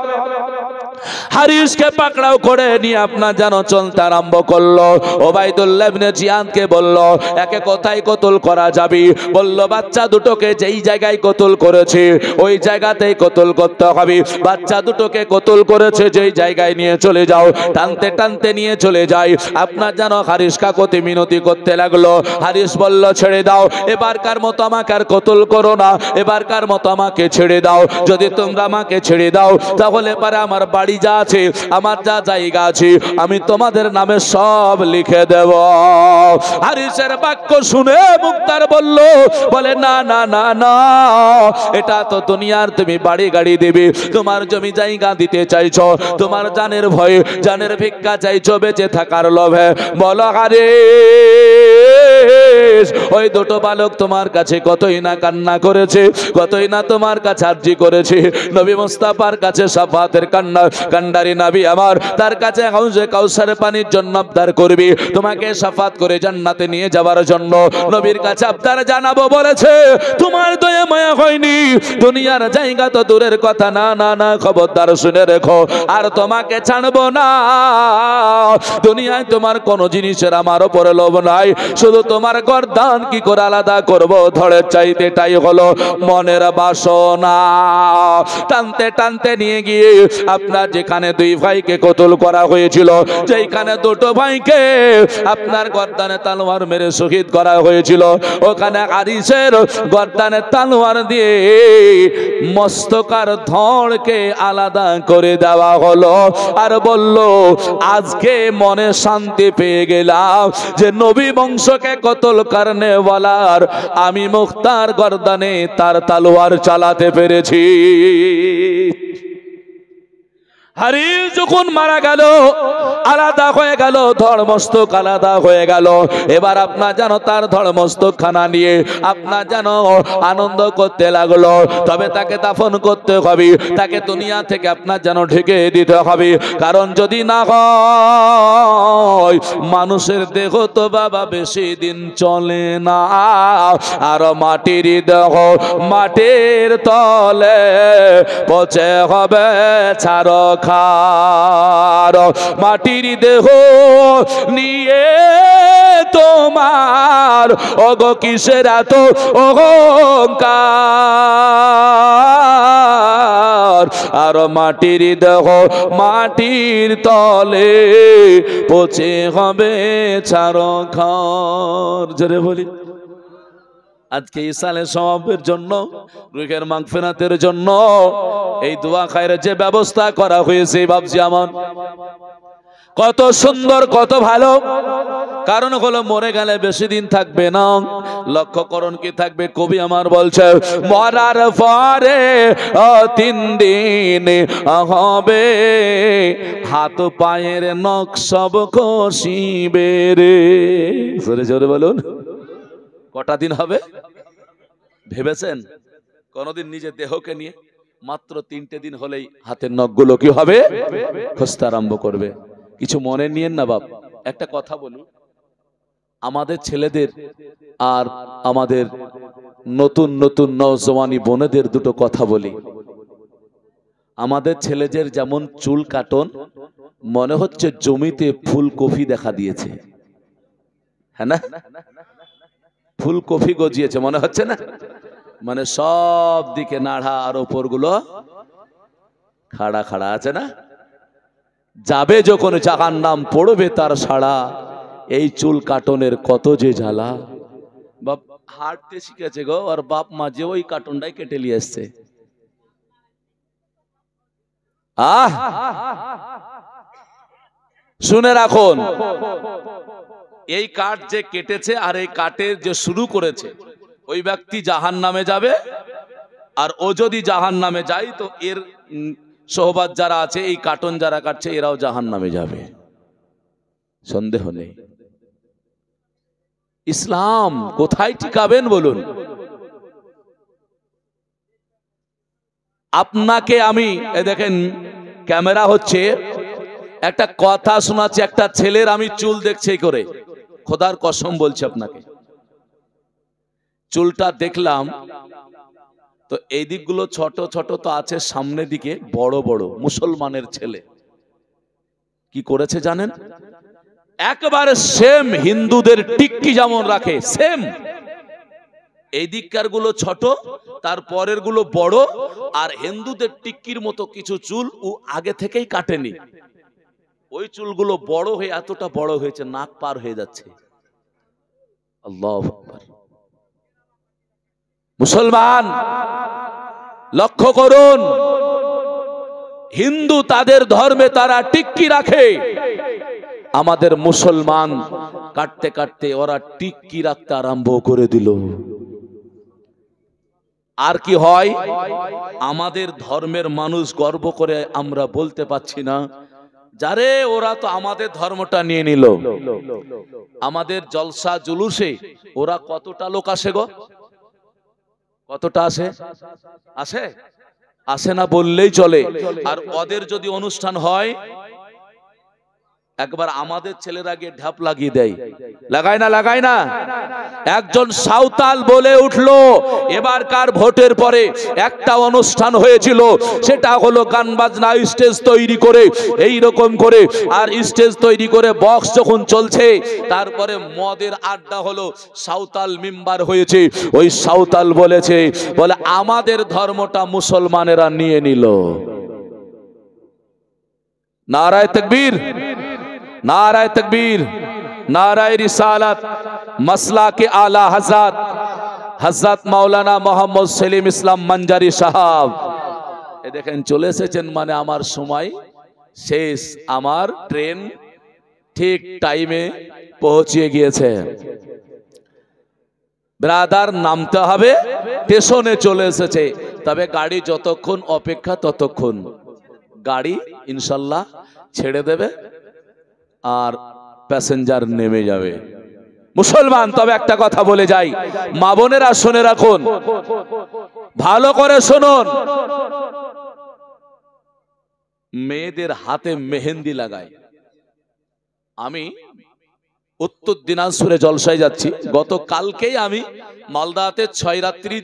হারিসকে পাকড়াও করে নিয়ে আপনার যেন চলতে আরম্ভ করলো। উবাইদুল্লাহ ইবনে জিয়াদকে বলল, একে কোথায় কতল করা যাবে? বলল, বাচ্চা দুটোকে যেই জায়গায় কতল করেছে ওই জায়গাতেই কতল করতে হবে। বাচ্চা দুটোকে কতল করেছে যেই জায়গায় নিয়ে চলে যাও। টানতে টানতে নিয়ে চলে যায়। আপনার যেন হারিস কাকতি মিনতি করতে লাগলো। হারিস বলল, ছেড়ে দাও, এবারকার মতো আমাকে আর কতল করো না, এবারকার মতো আমাকে ছেড়ে দাও। যদি তোমরা আমাকে ছেড়ে দাও তাহলে পারে আমার বাড়ি যা আছে, আমার যা জায়গা আছে, আমি তোমাদের নামে সব লিখে দেব। হারিসের বাক্য শুনে মুক্তার বলে, না না না না, এটা তো দুনিয়ার তুমি বাড়ি গাড়ি দেবে, তোমার জমি জায়গা দিতে চাইছো, তোমার জানের ভয়ে জানের ভিক্ষা চাইছো বেঁচে থাকার লোভে। বলো হারিস, ওই দুটো বালক তোমার কাছে কতই না কান্না করেছে, কতই না তোমার কাছে আরজি করেছে। নবী মুস্তাফার কাছে শাফাতের কান্ডারি নবী আমার, তার কাছে হাউজে কাউসারের পানির জন্য আবদার করবি, তোমাকে শাফাত করে জান্নাতে নিয়ে যাওয়ার জন্য নবীর কাছে আবদার জানাবো বলেছে। তোমার দয়া মায়া হয়নি, দুনিয়ার জায়গা তো দূরের কথা, না না না, খবরদার শুনে রেখো, আর তোমাকে ছাড়বো না। দুনিয়ায় তোমার কোনো জিনিসের আমার উপরে লোভ নাই, শুধু তোমার গর্দান কি করে আলাদা করবো ধরে চাইতে, তাই হলো মনের বাসনা। টানতে টানতে নিয়ে গিয়ে আপনার যেখানে দুই ভাইকে কতল করা হয়েছিল, যেখানে দুটো ভাইকে আপনার গর্দানে তালোয়ার মেরে শহীদ করা হয়েছিল, ওখানে হারিসের গর্দানে তালোয়ার দিয়ে মস্তকার ধড়কে আলাদা করে দেওয়া হলো। আর বলল, আজকে মনে শান্তি পেয়ে গেলাম যে নবী বংশকে কতল করনে ওয়ালার আমি মুক্তার গর্দানে তার তালোয়ার চালাতে পেরেছি। হারিস যখন মারা গেল, আলাদা হয়ে গেল, ধড় মস্তক আলাদা হয়ে গেল। এবার আপনার যেন তার ধড় মস্তক খানা নিয়ে আপনার যেন আনন্দ করতে লাগলো। তবে তাকে দাফন করতে হবে, তাকে দুনিয়া থেকে আপনার যেন ঢেকে দিতে হবে। কারণ যদি না হয়, মানুষের দেহ তো বাবা বেশি দিন চলে না, আর মাটির দেহ মাটির তলে পচে হবে ছাড় খার। মাটির দেহ নিয়ে তোমার ওগো কিসের এত অহংকার, আর মাটির দেহ মাটির তলে পচে হবে ছাড় খার। জোরে বলি। আজকে ইসালে সওয়াবের জন্য, রুহের মাগফিরাতের জন্য এই দোয়া খায়রের যে ব্যবস্থা করা হয়েছে, বাবজি আমার কত সুন্দর, কত ভালো। কারণ হলো মরে গেলে বেশি দিন থাকবে না, লক্ষ্য করুন কি থাকবে। কবি আমার বলছে, মরার পরে 3 দিন হবে হাত পায়ের নখ সব খসিবে রে। জোরে জোরে বলুন, কটা দিন হবে ভেবেছেন? কোনদিন নিজের দেহকে নিয়ে মাত্র 3টে দিন হলেই হাতের নখগুলো কি হবে, খসতে আরম্ভ করবে। কিছু মনে নিয়েন না বাপ, একটা কথা বলি, আমাদের ছেলেদের আর আমাদের নতুন নতুন নওজওয়ানি বোনেদের দুটো কথা বলি। আমাদের ছেলেদের যেমন চুল কাটন, মনে হচ্ছে জমিতে ফুলকপি দেখা দিয়েছে, হ্যাঁ না? ফুলকপি গজিয়েছে মনে হচ্ছে না? মানে সব দিকে নাড়া আর ওপরগুলো খাড়া খাড়া আছে না? যাবে যখন জাহান্নাম পড়বে তার সাড়া, এই চুল কাটনের কত যে জ্বালা। বাপ হাঁটতে শিখেছে গো, আর বাপ মা যে ওই কাটনটাই কেটে নিয়ে এসছে। শুনে রাখুন, এই কাঠ যে কেটেছে আর এই কাঠের যে শুরু করেছে, ওই ব্যক্তি জাহান্নামে যাবে। আর ও যদি জাহান্নামে যায় তো এর সোহবাত যারা আছে, এই কাটন যারা কাটছে, এরাও জাহান্নামে যাবে, সন্দেহ নেই। ইসলাম কোথায় টিকাবেন বলুন? আপনাকে আমি দেখেন, ক্যামেরা হচ্ছে, একটা কথা শোনাচ্ছি। একটা ছেলের আমি চুল দেখছি করে, খোদার কসম বলছি আপনাকে, চুলটা দেখলাম তো এই দিকগুলো ছোট ছোট তো আছে, সামনের দিকে বড় বড়। মুসলমানের ছেলে কি করেছে জানেন? একেবারে সেম হিন্দুদের টিক্কি যেমন রাখে, সেম এই দিককার গুলো ছোট, তার পরের গুলো বড়। আর হিন্দুদের টিক্কির মতো কিছু চুল ও আগে থেকেই কাটেনি, ওই চুলগুলো বড় হয়ে এতটা বড় হয়েছে, নাক পার হয়ে যাচ্ছে। আল্লাহু আকবার। মুসলমান লক্ষ্য করুন, হিন্দু তাদের ধর্মে তারা টিক্কি রাখে, আমাদের মুসলমান কাটতে কাটতে ওরা টিক্কি রাখতে আরম্ভ করে দিল। আর কি হয়, আমাদের ধর্মের মানুষ গর্ব করে আমরা বলতে পাচ্ছি না, যারে ওরা তো আমাদের ধর্মটা নিয়ে নিল। আমাদের জলসা জুলুসে ওরা কতটা লোক আসে গো, কতটা আসে? আসে আসে না বললেই চলে। আর ওদের যদি অনুষ্ঠান হয়, একবার আমাদের ছেলেরা গিয়ে ঢাপ লাগিয়ে দেয়, লাগায় না, লাগায় না? একজন সাঁওতাল বলে উঠলো, এবারকার ভোটের পরে একটা অনুষ্ঠান হয়েছিল, সেটা হলো গান বাজনা স্টেজ তৈরি করে, এই রকম করে, আর স্টেজ তৈরি করে বক্স যখন চলছে, তারপরে মদের আড্ডা হলো, সাঁওতাল মেম্বার হয়েছে। ওই সাঁওতাল বলেছে, বলে আমাদের ধর্মটা মুসলমানেরা নিয়ে নিল। নারায়ে তাকবীর, नाराए तकबीर, नाराए रिसालत, मसला के आला हजरत हजरत मौलाना मोहम्मद सलीम इस्लाम मंजारी साहब। ए देखें चले एसेছেন, মানে আমার সময় শেষ, আমার ট্রেন ঠিক টাইমে পৌঁছে গিয়েছে। ব্রাদার নামতে হবে, স্টেশনে চলে এসেছে, তবে গাড়ি যতক্ষণ অপেক্ষা ততক্ষণ, গাড়ি ইনশাআল্লাহ ছেড়ে দেবে আর প্যাসেঞ্জার নেমে যাবে। মুসলমান, তবে একটা কথা বলে যাই, মা বোনেরা শুনে রাখুন, ভালো করে শুনুন, মেয়েদের হাতে মেহেন্দি লাগায়। আমি উত্তর দিনাজপুরে জলসায় যাচ্ছি, গতকালকেই আমি মালদাতে 6 রাত্রি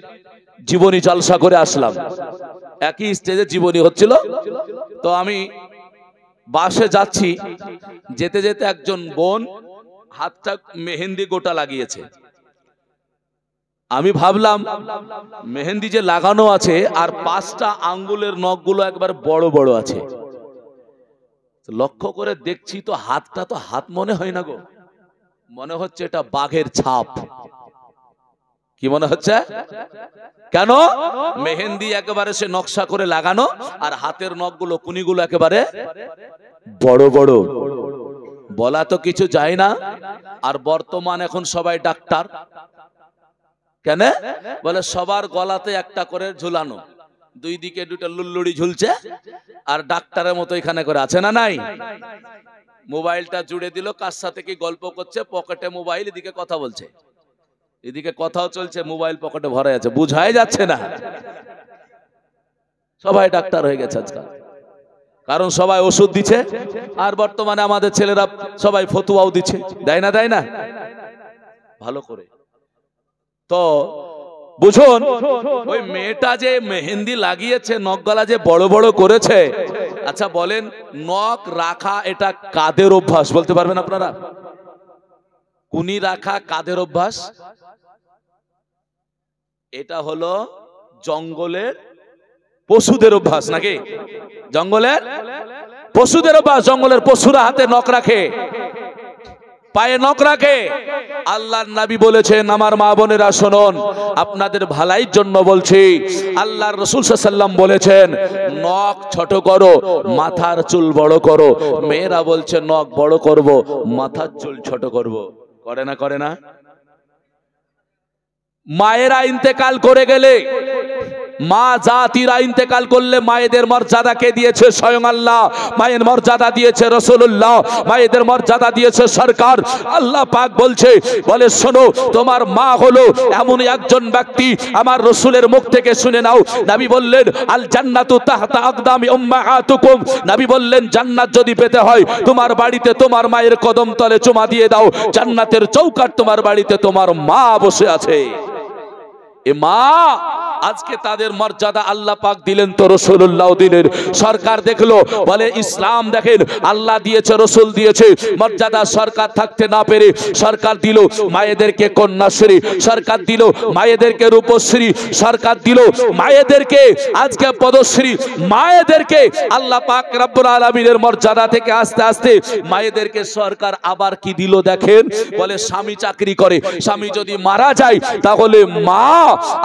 জীবনী জলসা করে আসলাম, একই স্টেজে জীবনী হচ্ছিল। তো আমি বাসে যাচ্ছি, যেতে যেতে একজন বোন হাতটা মেহেন্দি গোটা লাগিয়েছে। আমি ভাবলাম মেহেন্দি যে লাগানো আছে আর 5টা আঙ্গুলের নখগুলো একবার বড় বড় আছে, লক্ষ্য করে দেখছি তো হাতটা তো হাত মনে হয় না গো, মনে হচ্ছে এটা বাঘের ছাপ। কি মনে হচ্ছে? কেন? মেহেন্দি একেবারে সে নকশা করে লাগানো, আর হাতের নখগুলো কুনিগুলো একেবারে বড় বড়। বলা তো কিছু যায় না। আর বর্তমান এখন সবাই ডাক্তার, কেন? বলে সবার গলাতে একটা করে ঝুলানো, দুই দিকে দুটো লুল্লুড়ি ঝুলছে, আর ডাক্তারের মতো এখানে করে আছে না নাই? মোবাইলটা জুড়ে দিল, কার সাথে কি গল্প করছে, পকেটে মোবাইল, এদিকে কথা বলছে, এদিকে কথাও চলছে, মোবাইল পকেটে ভরা আছে, বুঝাই যাচ্ছে না। সবাই ডাক্তার হয়ে গেছে আজকাল, কারণ সবাই ওষুধ দিচ্ছে, আর বর্তমানে আমাদের ছেলেরা সবাই ফতুয়াও দিচ্ছে, দেয় না দেয় না ভালো করে। তো বুঝুন, ওই মেয়েটা যে মেহেন্দি লাগিয়েছে, নখ গলা যে বড় বড় করেছে, আচ্ছা বলেন নখ রাখা এটা কাদের অভ্যাস বলতে পারবেন আপনারা? কুনি রাখা কাদের অভ্যাস? এটা হলো জঙ্গলের পশুদের অভ্যাস, নাকি? জঙ্গলের পশুদের অভ্যাস। জঙ্গলের পশুরা হাতে নখ রাখে, পায়ে নখ রাখে। আল্লাহর নবী বলেছেন, আমার মা বোনেরা শুনুন, আপনাদের ভালাইর জন্য বলছি, আল্লাহর রাসূল সাল্লাল্লাহু আলাইহি ওয়াসাল্লাম বলেছেন নখ ছোট করো, মাথার চুল বড় করো। মেয়েরা বলছে নখ বড় করব, মাথার চুল ছোট করব। করে না করে না? মায়েরা ইন্তেকাল করে গেলে, মা জাতিরা ইন্তেকাল করলে মায়েদের মর্যাদা কে দিয়েছে? স্বয়ং আল্লাহ। মায়ের মর্যাদা দিয়েছে রাসূলুল্লাহ, মায়েদের মর্যাদা দিয়েছে সরকার। আল্লাহ পাক বলছে, বলে শোনো, তোমার মা হলো এমন একজন ব্যক্তি, আমার রাসূলের মুখ থেকে শুনে নাও। নবী বললেন, আল জান্নাতু তাহতা আকদামি উম্মাহাতুকুম। নবী বললেন, জান্নাত যদি পেতে হয় তোমার বাড়িতে তোমার মায়ের কদম তলে চুমা দিয়ে দাও। জান্নাতের চৌকাঠ তোমার বাড়িতে তোমার মা বসে আছে। এ মা, আজকে তাদের মর্যাদা আল্লাহ পাক দিলেন, তো রাসূলুল্লাহ দিলেন। সরকার দেখলো, বলে ইসলাম দেখেন আল্লাহ দিয়েছে, রাসূল দিয়েছে, মর্যাদা সরকার থাকতে না পেরে সরকার দিল মায়েদেরকে কন্যাশ্রী, সরকার দিল মায়েদেরকে রূপশ্রী, সরকার দিল মায়েদেরকে আজকে পদশ্রী। মায়েদেরকে আল্লাহ পাক রব্বুল আলামিনের মর্যাদা থেকে আস্তে আস্তে মায়েদেরকে সরকার আবার কি দিল দেখেন, বলে স্বামী চাকরি করে, স্বামী যদি মারা যায় তাহলে মা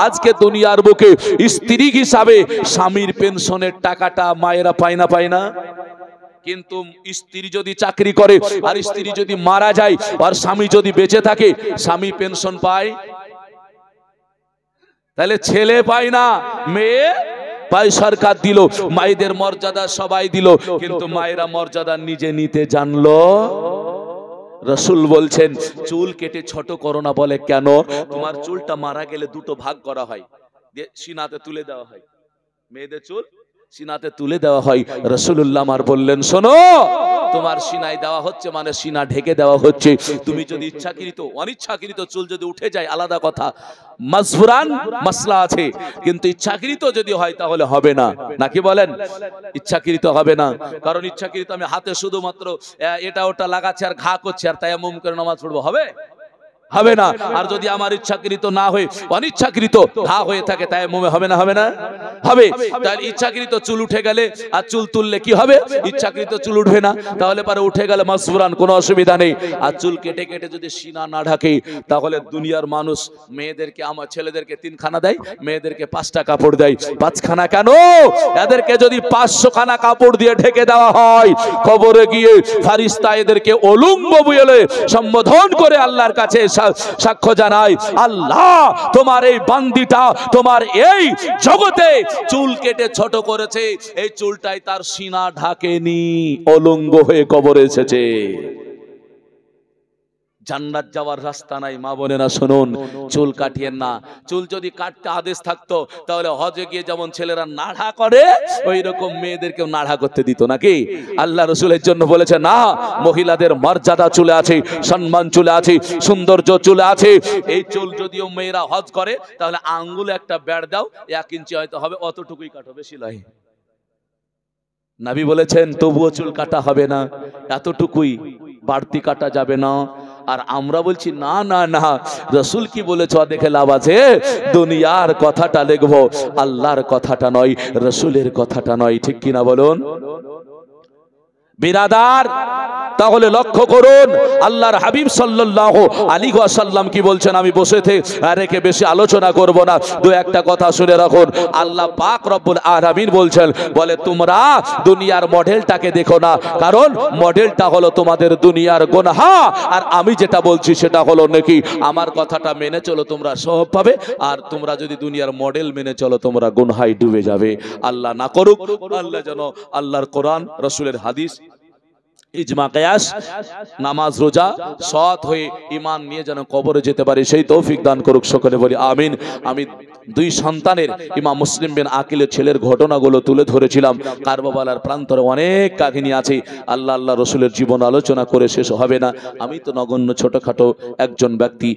আজকে দুনিয়ার বুকে স্ত্রী হিসাবে স্বামীর পেনশনের টাকাটা মায়েরা পায় না, পায় না? কিন্তু স্ত্রী যদি চাকরি করে আর স্ত্রী যদি মারা যায় আর স্বামী যদি বেঁচে থাকে, স্বামী পেনশন পায়, তাহলে ছেলে পায় না, মেয়ে পায়। সরকার দিল, মায়েদের মর্যাদা সবাই দিল, কিন্তু মায়েরা মর্যাদা নিজে নিতে জানলো। রাসূল বলছেন, চুল কেটে ছোট করো না। বলে কেন? তোমার চুলটা মারা গেলে দুটো ভাগ করা হয়, সিনাতে তুলে দেওয়া হয়, মেয়েদের চুল সিনাতে তুলে দেওয়া হয়। রাসূলুল্লাহ আমার বললেন, শোনো, তোমার সিনায় দেওয়া হচ্ছে মানে সিনা ঢেকে দেওয়া হচ্ছে। তুমি যদি ইচ্ছাকৃত অনিচ্ছাকৃত চুল যদি উঠে যায় আলাদা কথা, মাসফুরান মাসলা আছে, কিন্তু ইচ্ছাকৃত যদি হয় তাহলে হবে না, নাকি বলেন? ইচ্ছাকৃত হবে না, কারণ ইচ্ছাকৃত আমি হাতে শুধুমাত্র এটা ওটা লাগাচ্ছি আর ঘা করছি আর তায়াম্মুম করে নামাজ পড়বো, হবে? হবে না। আর যদি আমার ইচ্ছাকৃত না হয়ে অনিচ্ছাকৃত ঘা হয়ে থাকে তায়াম্মুমে হবে না? হবে না? হবে। তাহলে ইচ্ছাকৃত চুল উঠে গেলে আর চুল তুললে কি হবে? ইচ্ছাকৃত চুল উঠবে না, তাহলে পরে উঠে গেলে মাসফুরান, কোনো অসুবিধা নেই। আর চুল কেটে কেটে যদি সিনা না ঢাকে, তাহলে দুনিয়ার মানুষ মেয়েদেরকে, আমার ছেলেদেরকে 3 খানা দেয়, মেয়েদেরকে 5টা কাপড় দেয়। 5 খানা কেন? এদেরকে যদি 500 খানা কাপড় দিয়ে ঢেকে দেওয়া হয়, কবরে গিয়ে ফারিস্তা এদেরকে অলুঙ্গ বলে সম্বোধন করে আল্লাহর কাছে সাক্ষ্য জানায়, আল্লাহ তোমার এই বান্দিটা তোমার এই জগতে চুল কেটে ছোট করেছে, এই চুলটাই তার সিনা ঢাকেনি, অলুঙ্গ হয়ে কবরে এসেছে। জান্নাত যাওয়ার রাস্তা নাই। মা বোনেরা শুনুন, চুল কাটিয়েন না। চুল যদি কাটতে আদেশ থাকতো তাহলে হজে গিয়ে যেমন ছেলেরা নাড়া করে ওই রকম মেয়েদেরকেও নাড়া করতে দিত, নাকি? আল্লাহ রাসূলের জন্য বলেছে, না, মহিলাদের মর্যাদা চলে আছে, সম্মান চলে আছে, সৌন্দর্য চলে আছে। এই চুল যদিও মেয়েরা হজ করে তাহলে আঙ্গুলে একটা ব্যাড় দাও, 1 ইঞ্চি হয়তো হবে, অতটুকুই কাটো, বেশি নয়। নবী বলেছেন তবুও চুল কাটা হবে না, এতটুকুই, বাড়তি কাটা যাবে না। আর আমরা বলছি না না না, রাসূল কি বলেছে দেখে লাভ আছে? দুনিয়ার কথাটা লিখবো, আল্লাহর কথাটা নয়, রাসূলের কথাটা নয়, ঠিক কিনা বলুন? বিরাদার, তাহলে লক্ষ্য করুন আল্লাহর হাবিব সাল্লাল্লাহু আলাইহি ওয়াসাল্লাম কি বলছেন। আমি বসে রেখে বেশি আলোচনা করব না, 2-1টা কথা শুনে রাখুন। আল্লাহ পাক রব্বুল আলামিন বলছেন, বলে তোমরা দুনিয়ার মডেলটাকে দেখো না, কারণ মডেলটা হলো তোমাদের দুনিয়ার গুনাহ, আর আমি যেটা বলছি সেটা হলো নেকি। আমার কথাটা মেনে চলো, তোমরা সওয়াব পাবে, আর তোমরা যদি দুনিয়ার মডেল মেনে চলো তোমরা গুনাহে ডুবে যাবে। আল্লাহ না করুক, আল্লাহ যেন আল্লাহর কোরআন রাসূলের হাদিস ইজমা কিয়াস নামাজ রোজা সৎ হয়ে ঈমান নিয়ে যেন কবরে যেতে পারে সেই তৌফিক দান করুক সকলে বলি আমিন। আমি দুই সন্তানের ইমাম মুসলিম বিন আকিলের ছেলের ঘটনাগুলো তুলে ধরেছিলাম। কারবালার প্রান্তরে অনেক কাহিনী আছে, আল্লাহ আল্লাহ রসুলের জীবন আলোচনা করে শেষ হবে না। আমি তো নগণ্য ছোটখাটো একজন ব্যক্তি,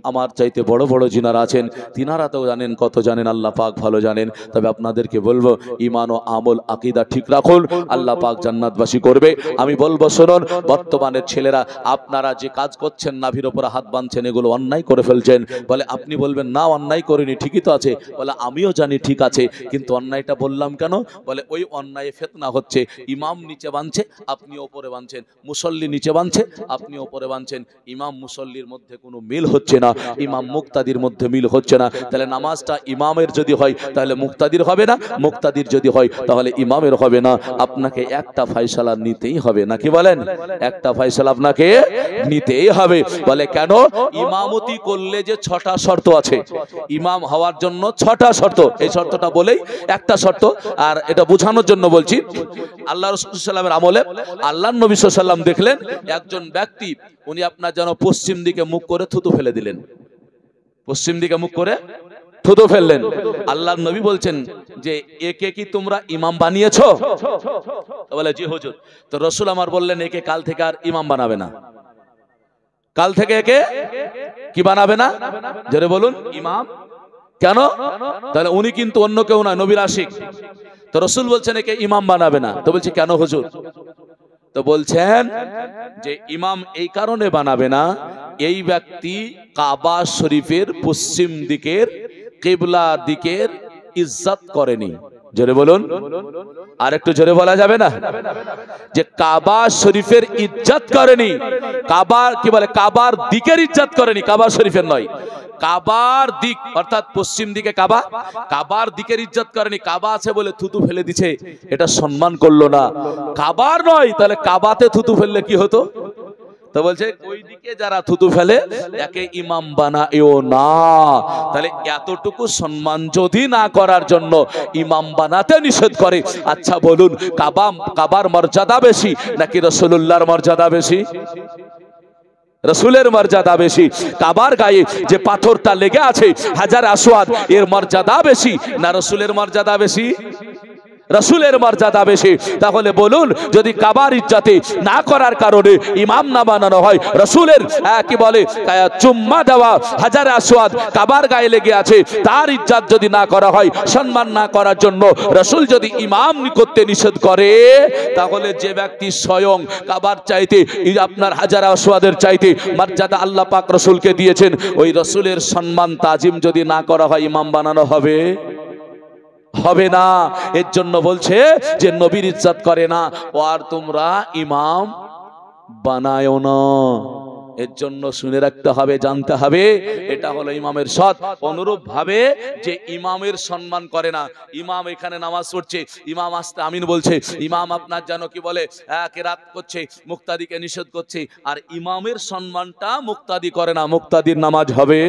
আমার চাইতে বড় বড় যিনারা আছেন তিনারা তো জানেন, কত জানেন আল্লাহ পাক ভালো জানেন। তবে আপনাদেরকে বলবো ঈমান ও আমল আকীদা ঠিক রাখুন, আল্লাহ পাক জান্নাতবাসী করবে। আমি বলবো শুনুন, বর্তমানের ছেলেরা আপনারা যে কাজ করছেন, নাভির উপরে হাত বাঁধছেন, এগুলো অন্যায় করে ফেলছেন। বলে আপনি বলবেন না অন্যায় করিনি, ঠিকই তো আছে। বলে আমিও জানি ঠিক আছে, কিন্তু অন্যায়টা বললাম কেন? বলে ওই অন্যায় ফিতনা হচ্ছে। ইমাম নিচে বাঁধছে, আপনি ওপরে বাঁধছেন, মুসল্লি নিচে বাঁধছে, আপনি ওপরে বাঁধছেন। ইমাম মুসল্লির মধ্যে কোনো মিল হচ্ছে না, ইমাম মুক্তাদির মধ্যে মিল হচ্ছে না। তাহলে নামাজটা ইমামের যদি হয় তাহলে মুক্তাদির হবে না, মুক্তাদির যদি হয় তাহলে ইমামের হবে না। আপনাকে একটা ফয়সালা নিতেই হবে, নাকি বলেন? একটা ফয়সালা আপনাকে নিতেই হবে। বলে কেন? ইমামতি করলে যে 6টা শর্ত আছে, ইমাম হওয়ার জন্য 6টা শর্ত। এই শর্তটা বলেই একটা শর্ত, আর এটা বোঝানোর জন্য বলছি। আল্লাহ রাসূল সাল্লাল্লাহু আলাইহি ওয়াসাল্লামের আমলে আল্লাহর নবী সাল্লাল্লাহু আলাইহি ওয়াসাল্লাম দেখলেন একজন ব্যক্তি, উনি আপনার যেন পশ্চিম দিকে মুখ করে থুতু ফেলে দিলেন, পশ্চিম দিকে মুখ করে থুতু ফেললেন। আল্লাহর নবী বলছেন যে একে কি তোমরা ইমাম বানিয়েছো? বলে জি হুজুর। তো রাসূল আমার বললেন একে কাল থেকে আর ইমাম বানাবে না, কাল থেকে একে কি বানাবে না? জোরে বলুন, ইমাম। কেন? তাহলে উনি কিন্তু অন্য কেউ না, নবীর আশিক। তো রাসূল বলছেন একে ইমাম বানাবে না। তো বলছে কেন হুজুর? তো বলছেন যে ইমাম এই কারণে বানাবে না, এই ব্যক্তি কাবা শরীফের পশ্চিম দিকের কিবলা দিকের ইজ্জত করেনি। জোরে বলুন, আর একটু জোরে বলা যাবে না? যে কাবা শরীফের ইজ্জত করেনি, কাবার কি বলে কাবার দিকের ইজ্জত করেনি, কাবা শরীফের নয়, কাবার দিক অর্থাৎ পশ্চিম দিকে কাবা, কাবার দিকের ইজ্জত করেনি। কাবা আছে বলে থুতু ফেলে দিছে, এটা সম্মান করলো না। কাবার নয়, তাহলে কাবাতে থুতু ফেললে কি হতো? তো বলছে ওই দিকে যারা থুতু ফেলে একে ইমাম বানায়ও না। তাহলে এতটুকু সম্মান যদি না করার জন্য ইমাম বানাতে নিষেধ করে, আচ্ছা বলুন কাবার মর্যাদা বেশি নাকি রাসূলুল্লাহর মর্যাদা বেশি? রাসূলের মর্যাদা বেশি। কাবার গায়ে যে পাথরটা লেগে আছে হাজার আসওয়াদ, এর মর্যাদা বেশি না রাসূলের মর্যাদা বেশি? রাসূলের মর্যাদা বেশি। তাহলে বলুন, যদি কাবার ইজ্জতে না করার কারণে ইমাম না বানানো হয়, রাসূলের কি বলে চুম্মা দেওয়া হাজার আসওয়াদ কাবার গায়ে লেগে আছে, তার ইজ্জত যদি না করা হয়, সম্মান না করার জন্য রাসূল যদি ইমাম করতে নিষেধ করে, তাহলে যে ব্যক্তি স্বয়ং কাবার চাইতে আপনার হাজার আসওয়াদের চাইতে মর্যাদা আল্লাহ পাক রাসূলকে দিয়েছেন, ওই রাসূলের সম্মান তাজিম যদি না করা হয়, ইমাম বানানো হবে? হবে না। এর জন্য বলছে যে নবীর ইজ্জত করে না ও আর তোমরা ইমাম বানায়ও না। এর জন্য শুনে রাখতে হবে, জানতে হবে, এটা হলো ইমামের সৎ। অনুরূপ ভাবে যে ইমামের সম্মান করে না, ইমাম এখানে নামাজ পড়ছে, ইমাম আসতে আমিন বলছে, ইমাম আপনার যেন কি বলে কেরাত করছে, মুক্তাদিকে নিষেধ করছে, আর ইমামের সম্মানটা মুক্তাদি করে না, মুক্তাদির নামাজ হবে?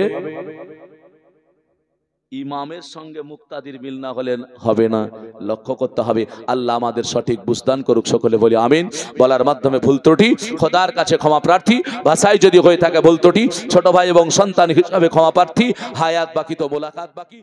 ইমামের সঙ্গে মুক্তাদির মিল না হলে হবে না। লক্ষ্য করতে হবে। আল্লাহ আমাদের সঠিক বুঝদান করুক, সকলে বলি আমিন। বলার মাধ্যমে ভুল ত্রুটি খোদার কাছে ক্ষমা প্রার্থী, ভাষায় যদি হয়ে থাকে ভুল ত্রুটি ছোট ভাই এবং সন্তান হিসাবে ক্ষমা প্রার্থী। হায়াত বাকি তো মোলাকাত বাকি।